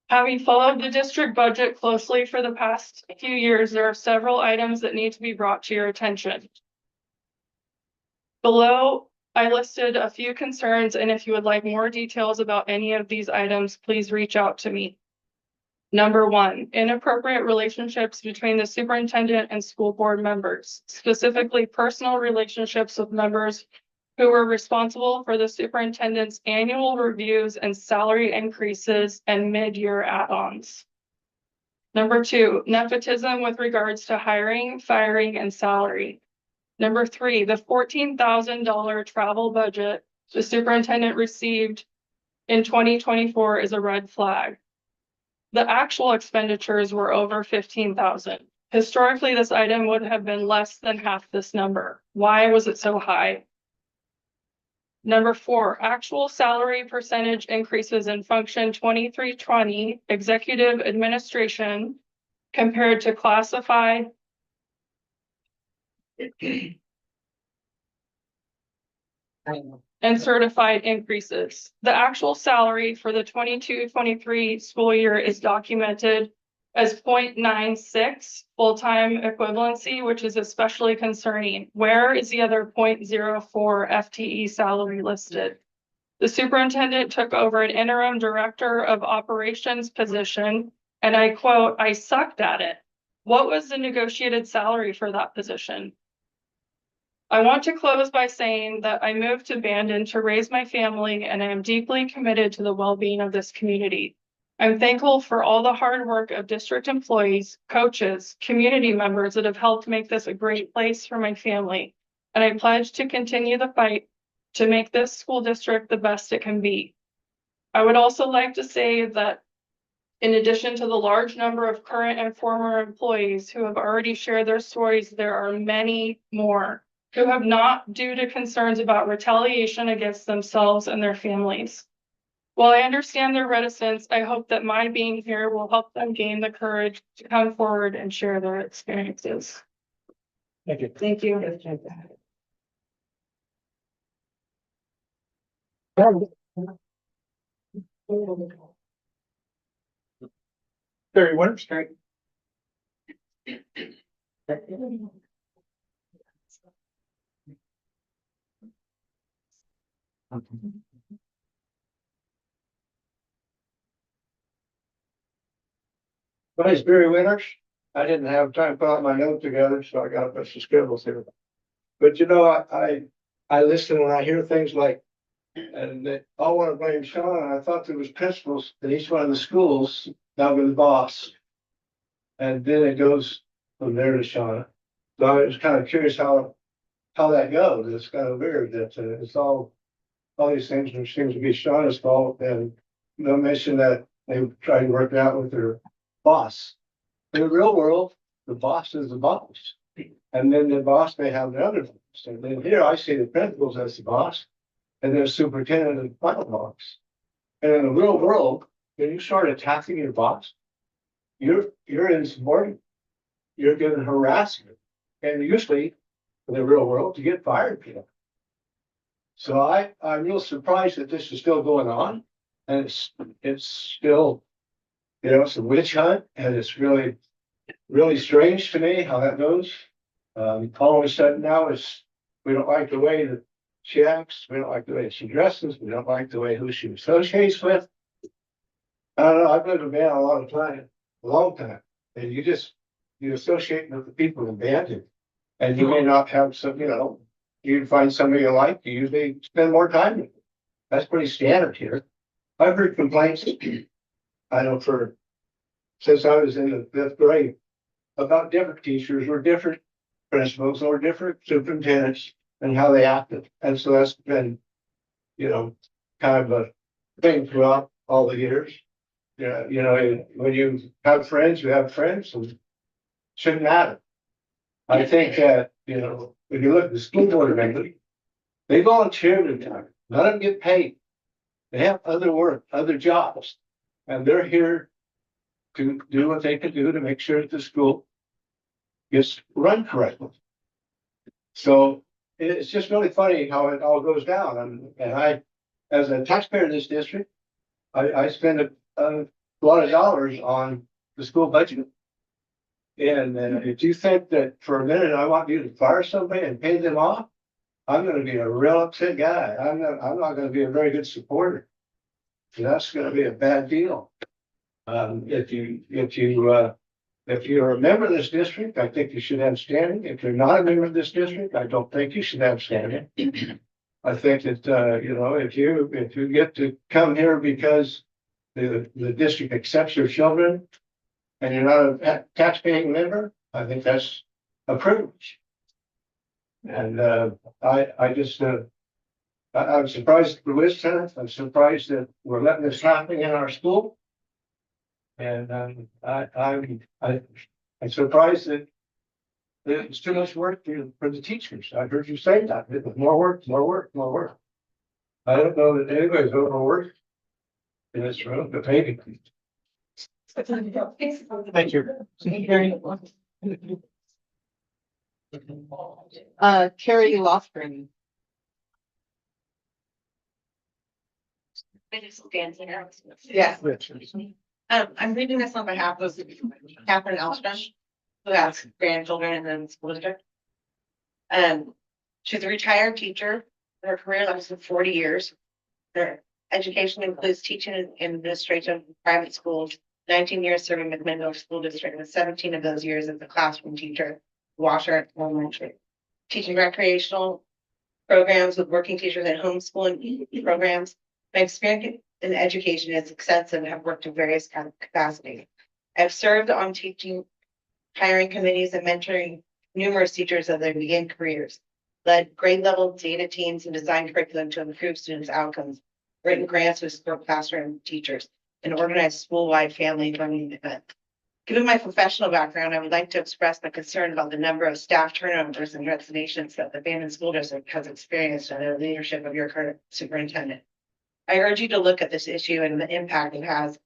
Having followed the district budget closely for the past few years, there are several items that need to be brought to your attention. Below, I listed a few concerns, and if you would like more details about any of these items, please reach out to me. Number 1, inappropriate relationships between the superintendent and school board members, specifically personal relationships with members who were responsible for the superintendent's annual reviews and salary increases and mid-year add-ons. Number 2, nepotism with regards to hiring, firing, and salary. Number 3, the $14,000 travel budget the superintendent received in 2024 is a red flag. The actual expenditures were over $15,000. Historically, this item would have been less than half this number. Why was it so high? Number 4, actual salary percentage increases in function 2320 executive administration compared to classified and certified increases. The actual salary for the 22-23 school year is documented as 0.96 full-time equivalency, which is especially concerning. Where is the other 0.04 FTE salary listed? The superintendent took over an interim director of operations position, and I quote, "I sucked at it." What was the negotiated salary for that position? I want to close by saying that I moved to Bandon to raise my family, and I am deeply committed to the well-being of this community. I'm thankful for all the hard work of district employees, coaches, community members that have helped make this a great place for my family. And I pledge to continue the fight to make this school district the best it can be. I would also like to say that in addition to the large number of current and former employees who have already shared their stories, there are many more who have not due to concerns about retaliation against themselves and their families. While I understand their reticence, I hope that my being here will help them gain the courage to come forward and share their experiences. Thank you. Thank you. Barry Winters. My name's Barry Winters. I didn't have time to put all my notes together, so I got a bunch of scribbles here. But you know, I listen and I hear things like, and they all want to blame Sean, and I thought there was principals in each one of the schools, down to the boss. And then it goes from there to Sean. So I was kind of curious how that goes. It's kind of weird that it's all these things which seems to be Shauna's fault, and no mention that they try to work it out with their boss. In the real world, the boss is the boss. And then the boss may have another boss. And then here I see the principals as the boss, and then the superintendent as the final boss. And in the real world, when you start attacking your boss, you're insubordinate. You're getting harassment. And usually, in the real world, you get fired people. So I'm real surprised that this is still going on. And it's still, you know, it's a witch hunt, and it's really, really strange to me how that goes. All of a sudden now we don't like the way that she acts, we don't like the way she dresses, we don't like the way who she associates with. I don't know, I've lived in Bandon a lot of time, a long time, and you associate with the people in Bandon, and you may not have some, you know, you find somebody you like, you usually spend more time with them. That's pretty standard here. I've heard complaints, I know since I was in the 5th grade, about different teachers or different principals or different superintendents and how they acted. And so that's been, you know, kind of a thing throughout all the years. Yeah, you know, when you have friends, you have friends, and shouldn't matter. I think that, you know, when you look at the school board members, they volunteer their time, none of them get paid. They have other work, other jobs, and they're here to do what they can do to make sure that the school gets run correctly. So it's just really funny how it all goes down. And I, as a taxpayer in this district, I spend a lot of dollars on the school budget. And if you think that for a minute I want you to fire somebody and pay them off, I'm going to be a real upset guy. I'm not going to be a very good supporter. So that's going to be a bad deal. If you're a member of this district, I think you should have standing. If you're not a member of this district, I don't think you should have standing. I think that, you know, if you get to come here because the district accepts your children and you're not a tax-paying member, I think that's a privilege. And I'm surprised at the wisdom. I'm surprised that we're letting this happen in our school. And I'm surprised that it's too much work for the teachers. I heard you say that. More work, more work, more work. I don't know that anybody's overworked in this room, but maybe. Thank you. Carrie Lofgren. Yes. I'm reading this on behalf of Catherine Elstrom, who has grandchildren in the school district. She's a retired teacher. Her career lasted 40 years. Her education includes teaching and administration in private schools, 19 years serving McMinnville School District, with 17 of those years as a classroom teacher, Washer Elementary. Teaching recreational programs with working teachers and homeschooling programs. My experience in education is extensive and have worked in various capacities. I've served on teaching, hiring committees and mentoring numerous teachers as they begin careers, led grade level data teams and designed curriculum to improve students' outcomes, written grants to support classroom teachers, and organized school-wide family learning events. Given my professional background, I would like to express my concern about the number of staff turnovers and resignations that the Bandon School District has experienced under the leadership of your current superintendent. I urge you to look at this issue and the impact it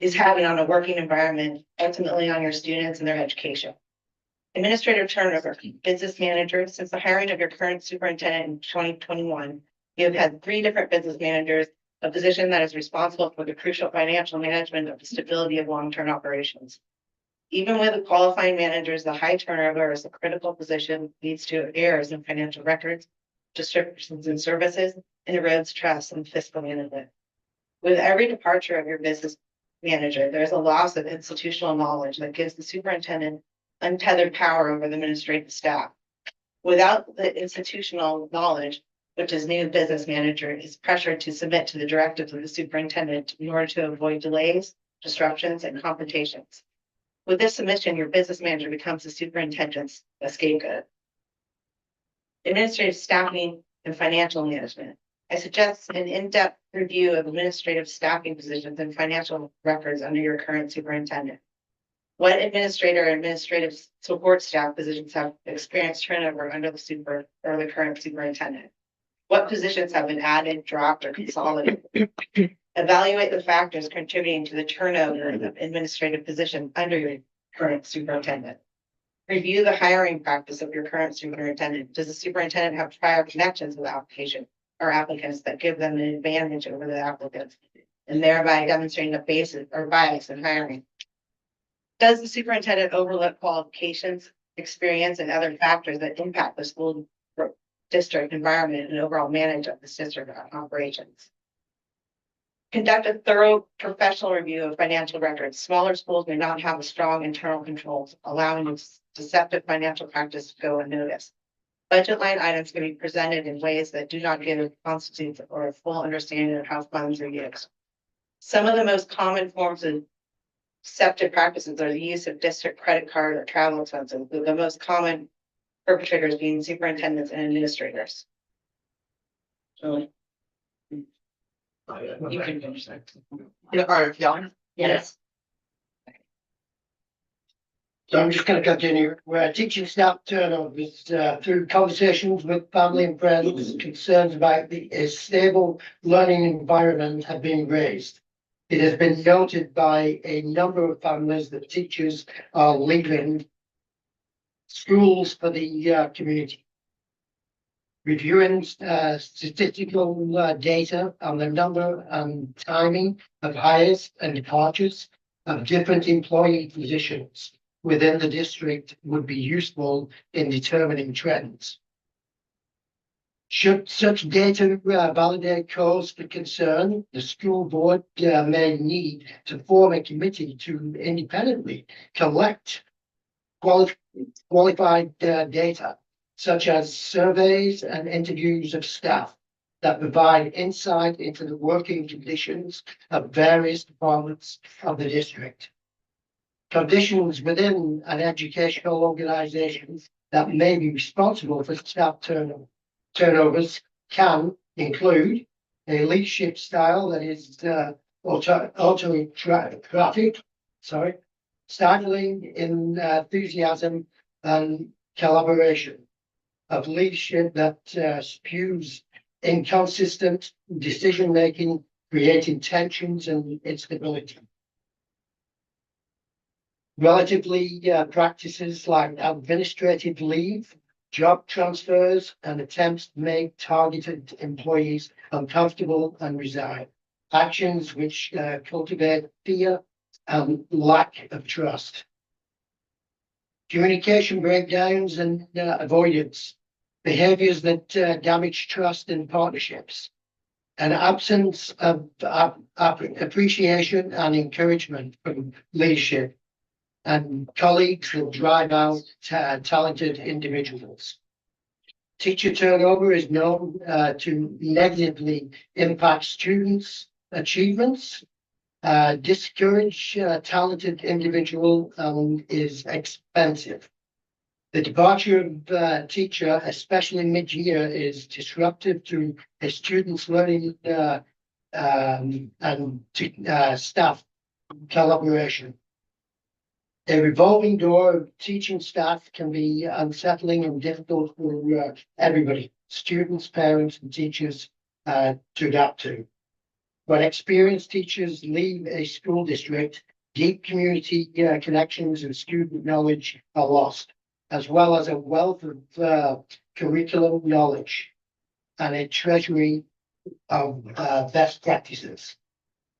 is having on a working environment, ultimately on your students and their education. Administrative turnover, business manager, since the hiring of your current superintendent in 2021, you have had 3 different business managers, a position that is responsible for the crucial financial management of the stability of long-term operations. Even with the qualifying managers, the high turnover is a critical position, leads to errors in financial records, distributions and services, and erodes trust and fiscal management. With every departure of your business manager, there's a loss of institutional knowledge that gives the superintendent untethered power over the administrative staff. Without the institutional knowledge, which is new business manager is pressured to submit to the directives of the superintendent in order to avoid delays, disruptions, and confrontations. With this submission, your business manager becomes the superintendent's scapegoat. Administrative staffing and financial management. I suggest an in-depth review of administrative staffing positions and financial records under your current superintendent. What administrative support staff positions have experienced turnover under the current superintendent? What positions have been added, dropped, or consolidated? Evaluate the factors contributing to the turnover of administrative positions under your current superintendent. Review the hiring practice of your current superintendent. Does the superintendent have prior connections with application or applicants that give them an advantage over the applicants and thereby demonstrating a basis or bias in hiring? Does the superintendent overlook qualifications, experience, and other factors that impact the school district environment and overall management of the district operations? Conduct a thorough professional review of financial records. Smaller schools may not have a strong internal controls, allowing deceptive financial practice to go unnoticed. Budget line items can be presented in ways that do not give constitutes or a full understanding of how funds are used. Some of the most common forms of deceptive practices are the use of district credit card or travel expenses, with the most common perpetrators being superintendents and administrators. So, you can finish that. Yes. So I'm just going to continue. Where teaching staff turnover is through conversations with family and friends, concerns about a stable learning environment have been raised. It has been noted by a number of families that teachers are leaving schools for the community. Reviewing statistical data on the number and timing of hires and departures of different employee positions within the district would be useful in determining trends. Should such data validate cause for concern, the school board may need to form a committee to independently collect qualified data, such as surveys and interviews of staff that provide insight into the working conditions of various departments of the district. Conditions within an educational organization that may be responsible for staff turnovers can include a leadership style that is autocratic, stifling in enthusiasm and collaboration, of leadership that spews inconsistent decision-making, creating tensions and instability. Relatively practices like administrative leave, job transfers, and attempts to make targeted employees uncomfortable and resign. Actions which cultivate fear and lack of trust. Communication breakdowns and avoidance, behaviors that damage trust in partnerships, an absence of appreciation and encouragement from leadership, and colleagues that drive out talented individuals. Teacher turnover is known to negatively impact students' achievements, discourage talented individual, and is expensive. The departure of a teacher, especially mid-year, is disruptive to a student's learning and staff collaboration. A revolving door of teaching staff can be unsettling and difficult for everybody, students, parents, and teachers to adapt to. When experienced teachers leave a school district, deep community connections and student knowledge are lost. as well as a wealth of curriculum knowledge and a treasury of best practices.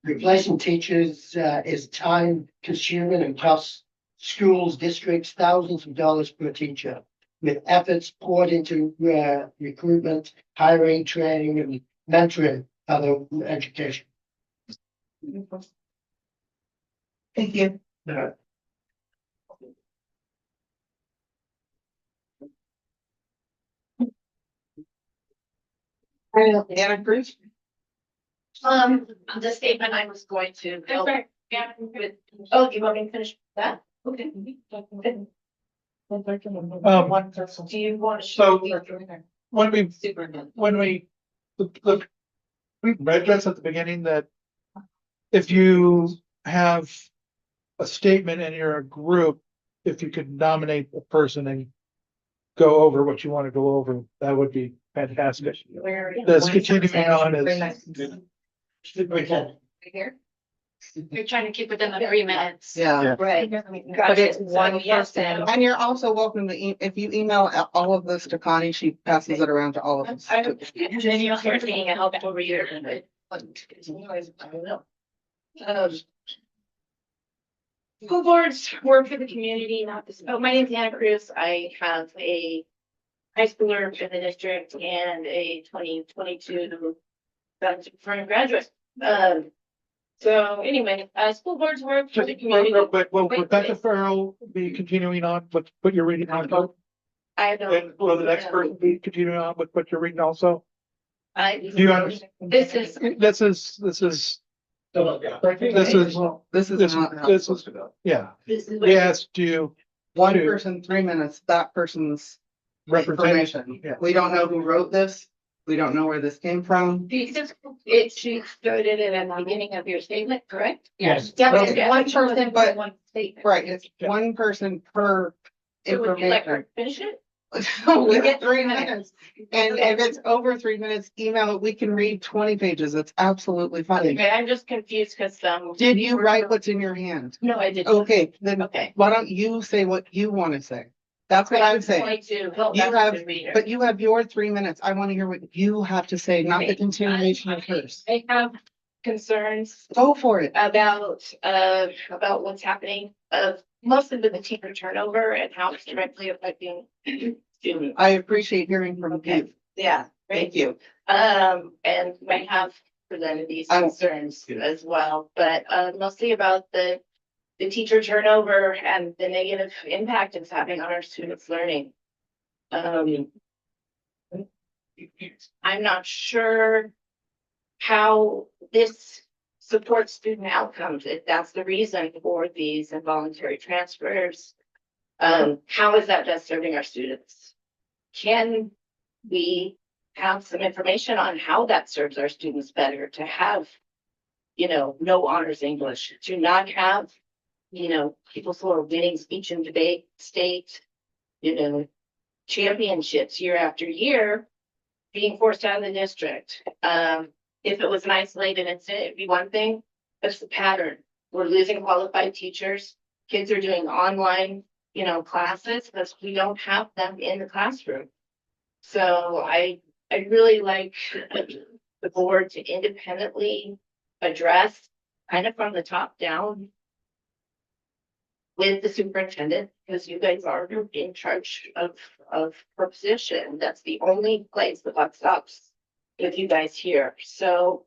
Replacing teachers is time consuming and costs schools, districts thousands of dollars per teacher, with efforts poured into recruitment, hiring, training, and mentoring other education. Thank you. Anna Cruz? The statement I was going to. Oh, you want me to finish that? Okay. Do you want to? So when we, we read this at the beginning that if you have a statement and you're a group, if you could nominate a person and go over what you want to go over, that would be fantastic. That's continuing on is. Here. You're trying to keep within the 3 minutes. Yeah. Right. But it's one person. And you're also welcome to, if you email all of this to Connie, she passes it around to all of us. I don't, and then you'll hear being a helpful reader. School boards work for the community, not the, oh, my name's Anna Cruz. I have a high schooler in the district and a 2022 from graduate. So anyway, school boards work for the community. Will Rebecca Farrell be continuing on with what you're reading on? I don't. And will the next person be continuing on with what you're reading also? Do you understand? This is. This is, yeah. We asked you. One person, 3 minutes, that person's Representation. information. We don't know who wrote this. We don't know where this came from. She started it at the beginning of your statement, correct? Yes. Yeah, Well, it's one person, but one statement. Right, it's one person per So would you like her information. to finish it? We get 3 minutes. And if it's over 3 minutes, email it. We can read 20 pages. It's absolutely fine. Okay, I'm just confused because Did you write what's in your hand? No, I didn't. Okay, then Okay. why don't you say what you want to say? That's what I'm saying. 22. Well, You that's have, the reader. but you have your 3 minutes. I want to hear what you have to say, not the continuation of hers. I have concerns Go for it. about what's happening, mostly with the teacher turnover and how it's directly affecting students. I appreciate hearing from you. Yeah, Thank you. and I have presented these concerns as well, but mostly about the teacher turnover and the negative impact it's having on our students' learning. I'm not sure how this supports student outcomes, if that's the reason for these involuntary transfers. How is that best serving our students? Can we have some information on how that serves our students better to have, no honors English, to not have, people who are winning speech and debate state, championships year after year being forced out of the district. If it was an isolated incident, it'd be one thing, but it's the pattern. We're losing qualified teachers. Kids are doing online, classes because we don't have them in the classroom. So I really like the board to independently address kind of from the top down with the superintendent, because you guys are in charge of her position. That's the only place the buck stops with you guys here. So,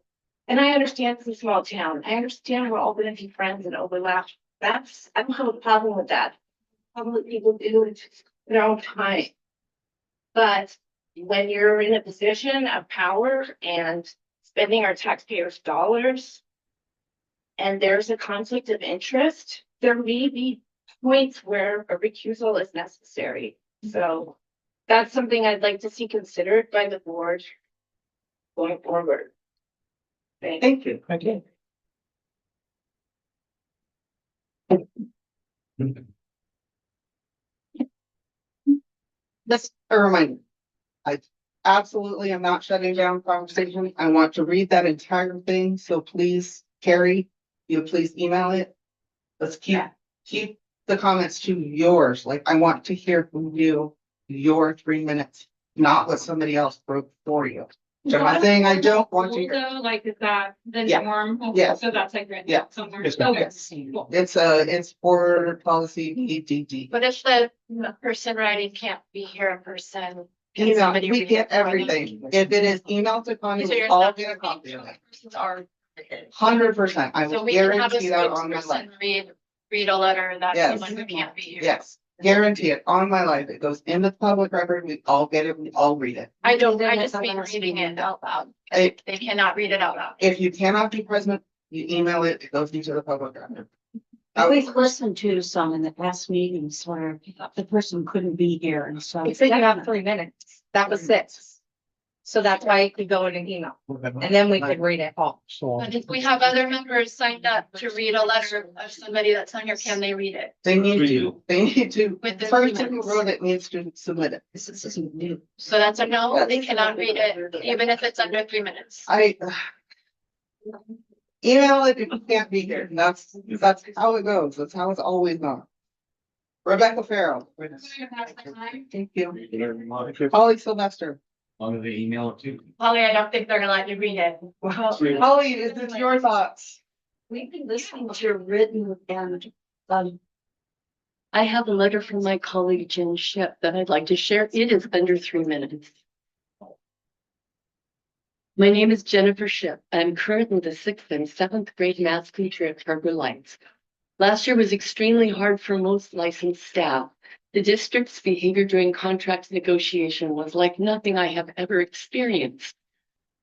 and I understand it's a small town. I understand we're all gonna be friends and overlap. I don't have a problem with that. Public people do it in their own time. But when you're in a position of power and spending our taxpayers' dollars, and there's a conflict of interest, there may be points where a recusal is necessary. So that's something I'd like to see considered by the board going forward. Thank you. Okay. Just a reminder. I absolutely am not shutting down conversation. I want to read that entire thing. So please, Carrie, you please email it. Let's keep the comments to yours. Like, I want to hear from you, your 3 minutes, not what somebody else wrote for you. So I'm not saying I don't want to hear. So, like, is that the Yeah. norm? Yes. So that's like written Yeah. somewhere. Yes, ma'am. Okay. Yes. Cool. It's board policy BDD. But if the person writing can't be here in person. can Email, somebody we read get it for them? everything. If it is emailed to Connie, So we you're all not get a copy of it. persons are. 100%. I So will we can have a guarantee that on my life. spokesperson read a letter that Yes. someone who can't be here. Yes, guarantee it on my life. It goes in the public record. We all get it. We all read it. I just mean reading it out loud. I- They cannot read it out loud. If you cannot be present, you email it. It goes into the public record. We've listened to some in the past meetings where the person couldn't be here and so. It said you have 3 minutes. That was 6. So that's why it could go in an email and then we could read it all. But if we have other members signed up to read a letter of somebody that's on here, can they read it? They need to, With the the person who minutes. wrote it needs to submit it. This isn't new. So that's a no, they cannot read it, even if it's under 3 minutes. Email it if you can't be here. That's how it goes. That's how it's always gone. Rebecca Farrell. Thank you. Holly Sylvester. Long as they email it to. Holly, I don't think they're gonna let you read it. Holly, is this your thoughts? We've been listening to written and, I have a letter from my colleague Jen Ship that I'd like to share. It is under 3 minutes. My name is Jennifer Ship. I'm currently the 6th and 7th grade math teacher at Harbor Lights. Last year was extremely hard for most licensed staff. The district's behavior during contract negotiation was like nothing I have ever experienced.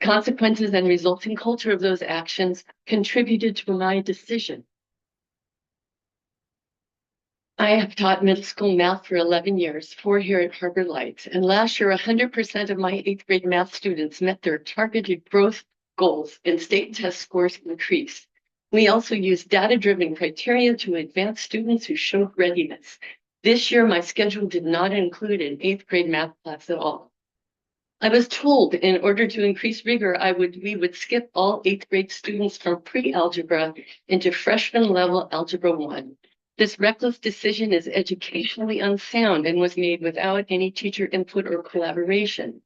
Consequences and resulting culture of those actions contributed to my decision. I have taught middle school math for 11 years, 4 here at Harbor Lights, and last year 100% of my 8th grade math students met their targeted growth goals and state test scores increased. We also used data-driven criteria to advance students who showed readiness. This year, my schedule did not include an 8th grade math class at all. I was told in order to increase rigor, we would skip all 8th grade students from pre-algebra into freshman level algebra 1. This reckless decision is educationally unsound and was made without any teacher input or collaboration.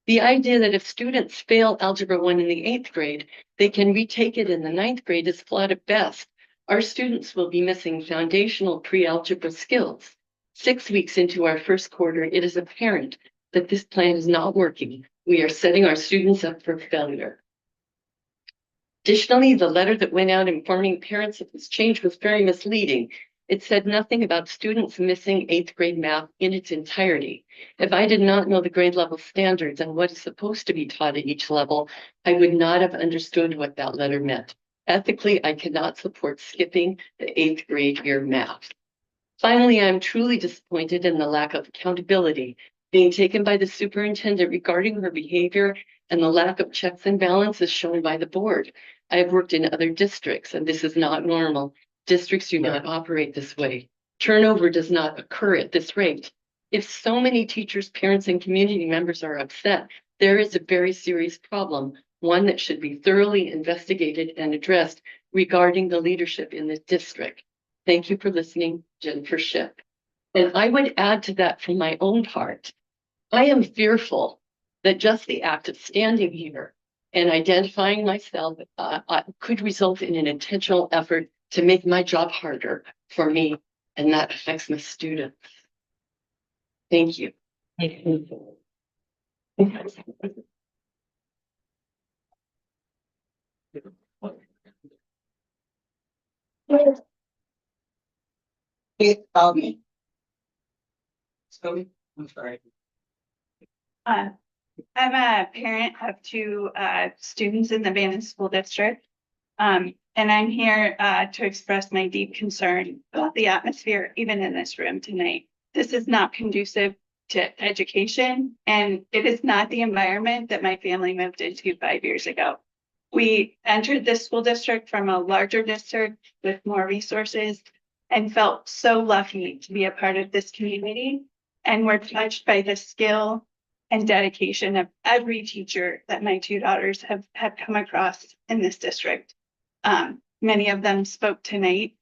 The idea that if students fail algebra 1 in the 8th grade, they can retake it in the 9th grade is flawed at best. Our students will be missing foundational pre-algebra skills. 6 weeks into our first quarter, it is apparent that this plan is not working. We are setting our students up for failure. Additionally, the letter that went out informing parents of this change was very misleading. It said nothing about students missing 8th grade math in its entirety. If I did not know the grade level standards and what is supposed to be taught at each level, I would not have understood what that letter meant. Ethically, I cannot support skipping the 8th grade year math. Finally, I'm truly disappointed in the lack of accountability being taken by the superintendent regarding her behavior and the lack of checks and balances shown by the board. I have worked in other districts, and this is not normal. Districts do not operate this way. Turnover does not occur at this rate. If so many teachers, parents, and community members are upset, there is a very serious problem, one that should be thoroughly investigated and addressed regarding the leadership in the district. Thank you for listening, Jennifer Ship. And I would add to that from my own heart, I am fearful that just the act of standing here and identifying myself could result in an intentional effort to make my job harder for me, and that affects my students. Thank you. Thank you. I'm sorry. I'm a parent of 2 students in the Bandon School District. And I'm here to express my deep concern about the atmosphere, even in this room tonight. This is not conducive to education, and it is not the environment that my family moved into 5 years ago. We entered this school district from a larger district with more resources and felt so lucky to be a part of this community. And we're touched by the skill and dedication of every teacher that my 2 daughters have come across in this district. Many of them spoke tonight,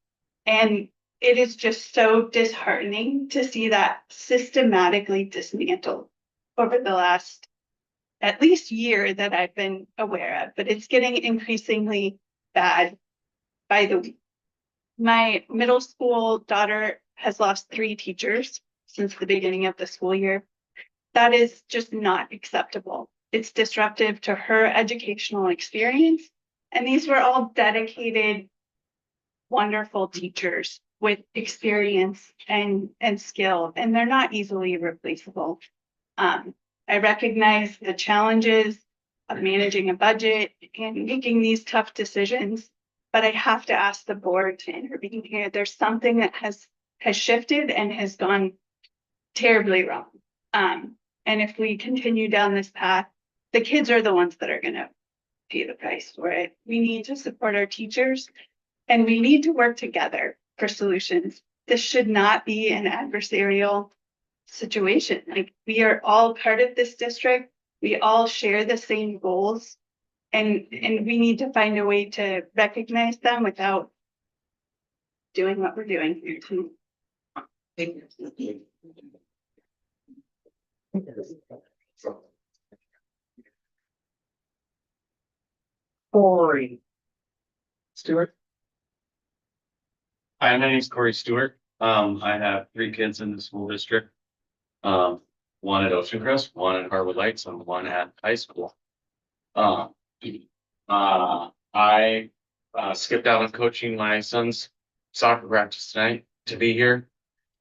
and it is just so disheartening to see that systematically dismantled over the last at least year that I've been aware of, but it's getting increasingly bad by the week. My middle school daughter has lost 3 teachers since the beginning of the school year. That is just not acceptable. It's disruptive to her educational experience. And these were all dedicated, wonderful teachers with experience and skill, and they're not easily replaceable. I recognize the challenges of managing a budget and making these tough decisions, but I have to ask the board to intervene here. There's something that has shifted and has gone terribly wrong. And if we continue down this path, the kids are the ones that are gonna pay the price for it. We need to support our teachers and we need to work together for solutions. This should not be an adversarial situation. Like, we are all part of this district. We all share the same goals. And we need to find a way to recognize them without doing what we're doing here too. Corey. Stewart. Hi, my name is Corey Stewart. I have 3 kids in the school district. One at Ocean Crest, one at Harwood Lights, and one at high school. I skipped out on coaching my son's soccer practice tonight to be here.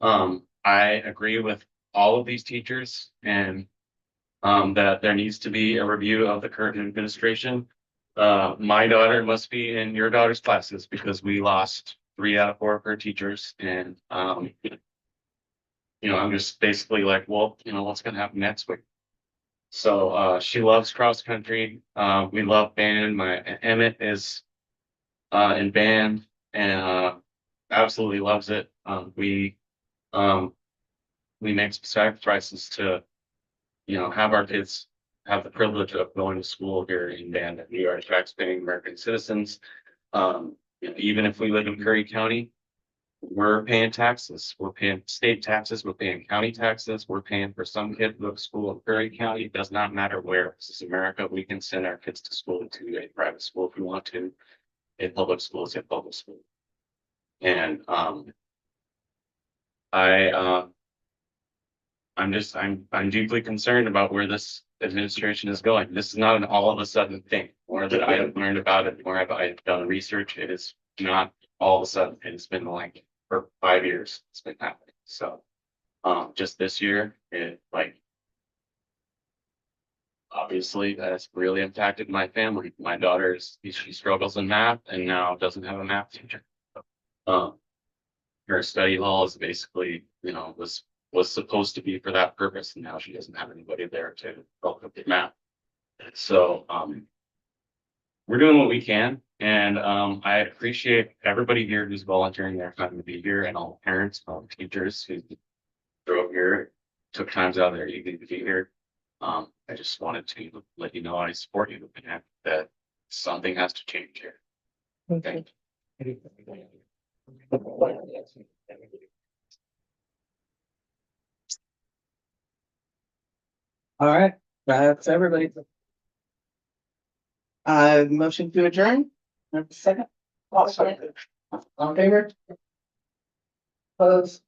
I agree with all of these teachers and that there needs to be a review of the current administration. My daughter must be in your daughter's classes because we lost 3 out of 4 of her teachers. And, you know, I'm just basically like, well, you know, what's going to happen next week? So she loves cross country. We love band. My Emmett is in band and absolutely loves it. We make some sacrifices to, you know, have our kids have the privilege of going to school here in Bandon. We are tax-paying American citizens. You know, even if we live in Curry County, we're paying taxes. We're paying state taxes. We're paying county taxes. We're paying for some kid to go to school in Curry County. It does not matter where. This is America. We can send our kids to school to a private school if we want to. A public school is a public school. And I'm deeply concerned about where this administration is going. This is not an all of a sudden thing. More that I have learned about it, more I have done research. It is not all of a sudden. It's been like for 5 years. It's been happening. So, just this year, it like obviously that's really impacted my family. My daughter she struggles in math and now doesn't have a math teacher. Her study hall is basically, you know, was supposed to be for that purpose, and now she doesn't have anybody there to help with the math. So we're doing what we can, and I appreciate everybody here who's volunteering their time to be here, and all the parents, all the teachers who drove here, took times out of their evening to be here. I just wanted to let you know I support you and that something has to change here. Thank you. All right, that's everybody. Motion to adjourn. Second. I'll second. On favor? Opposed?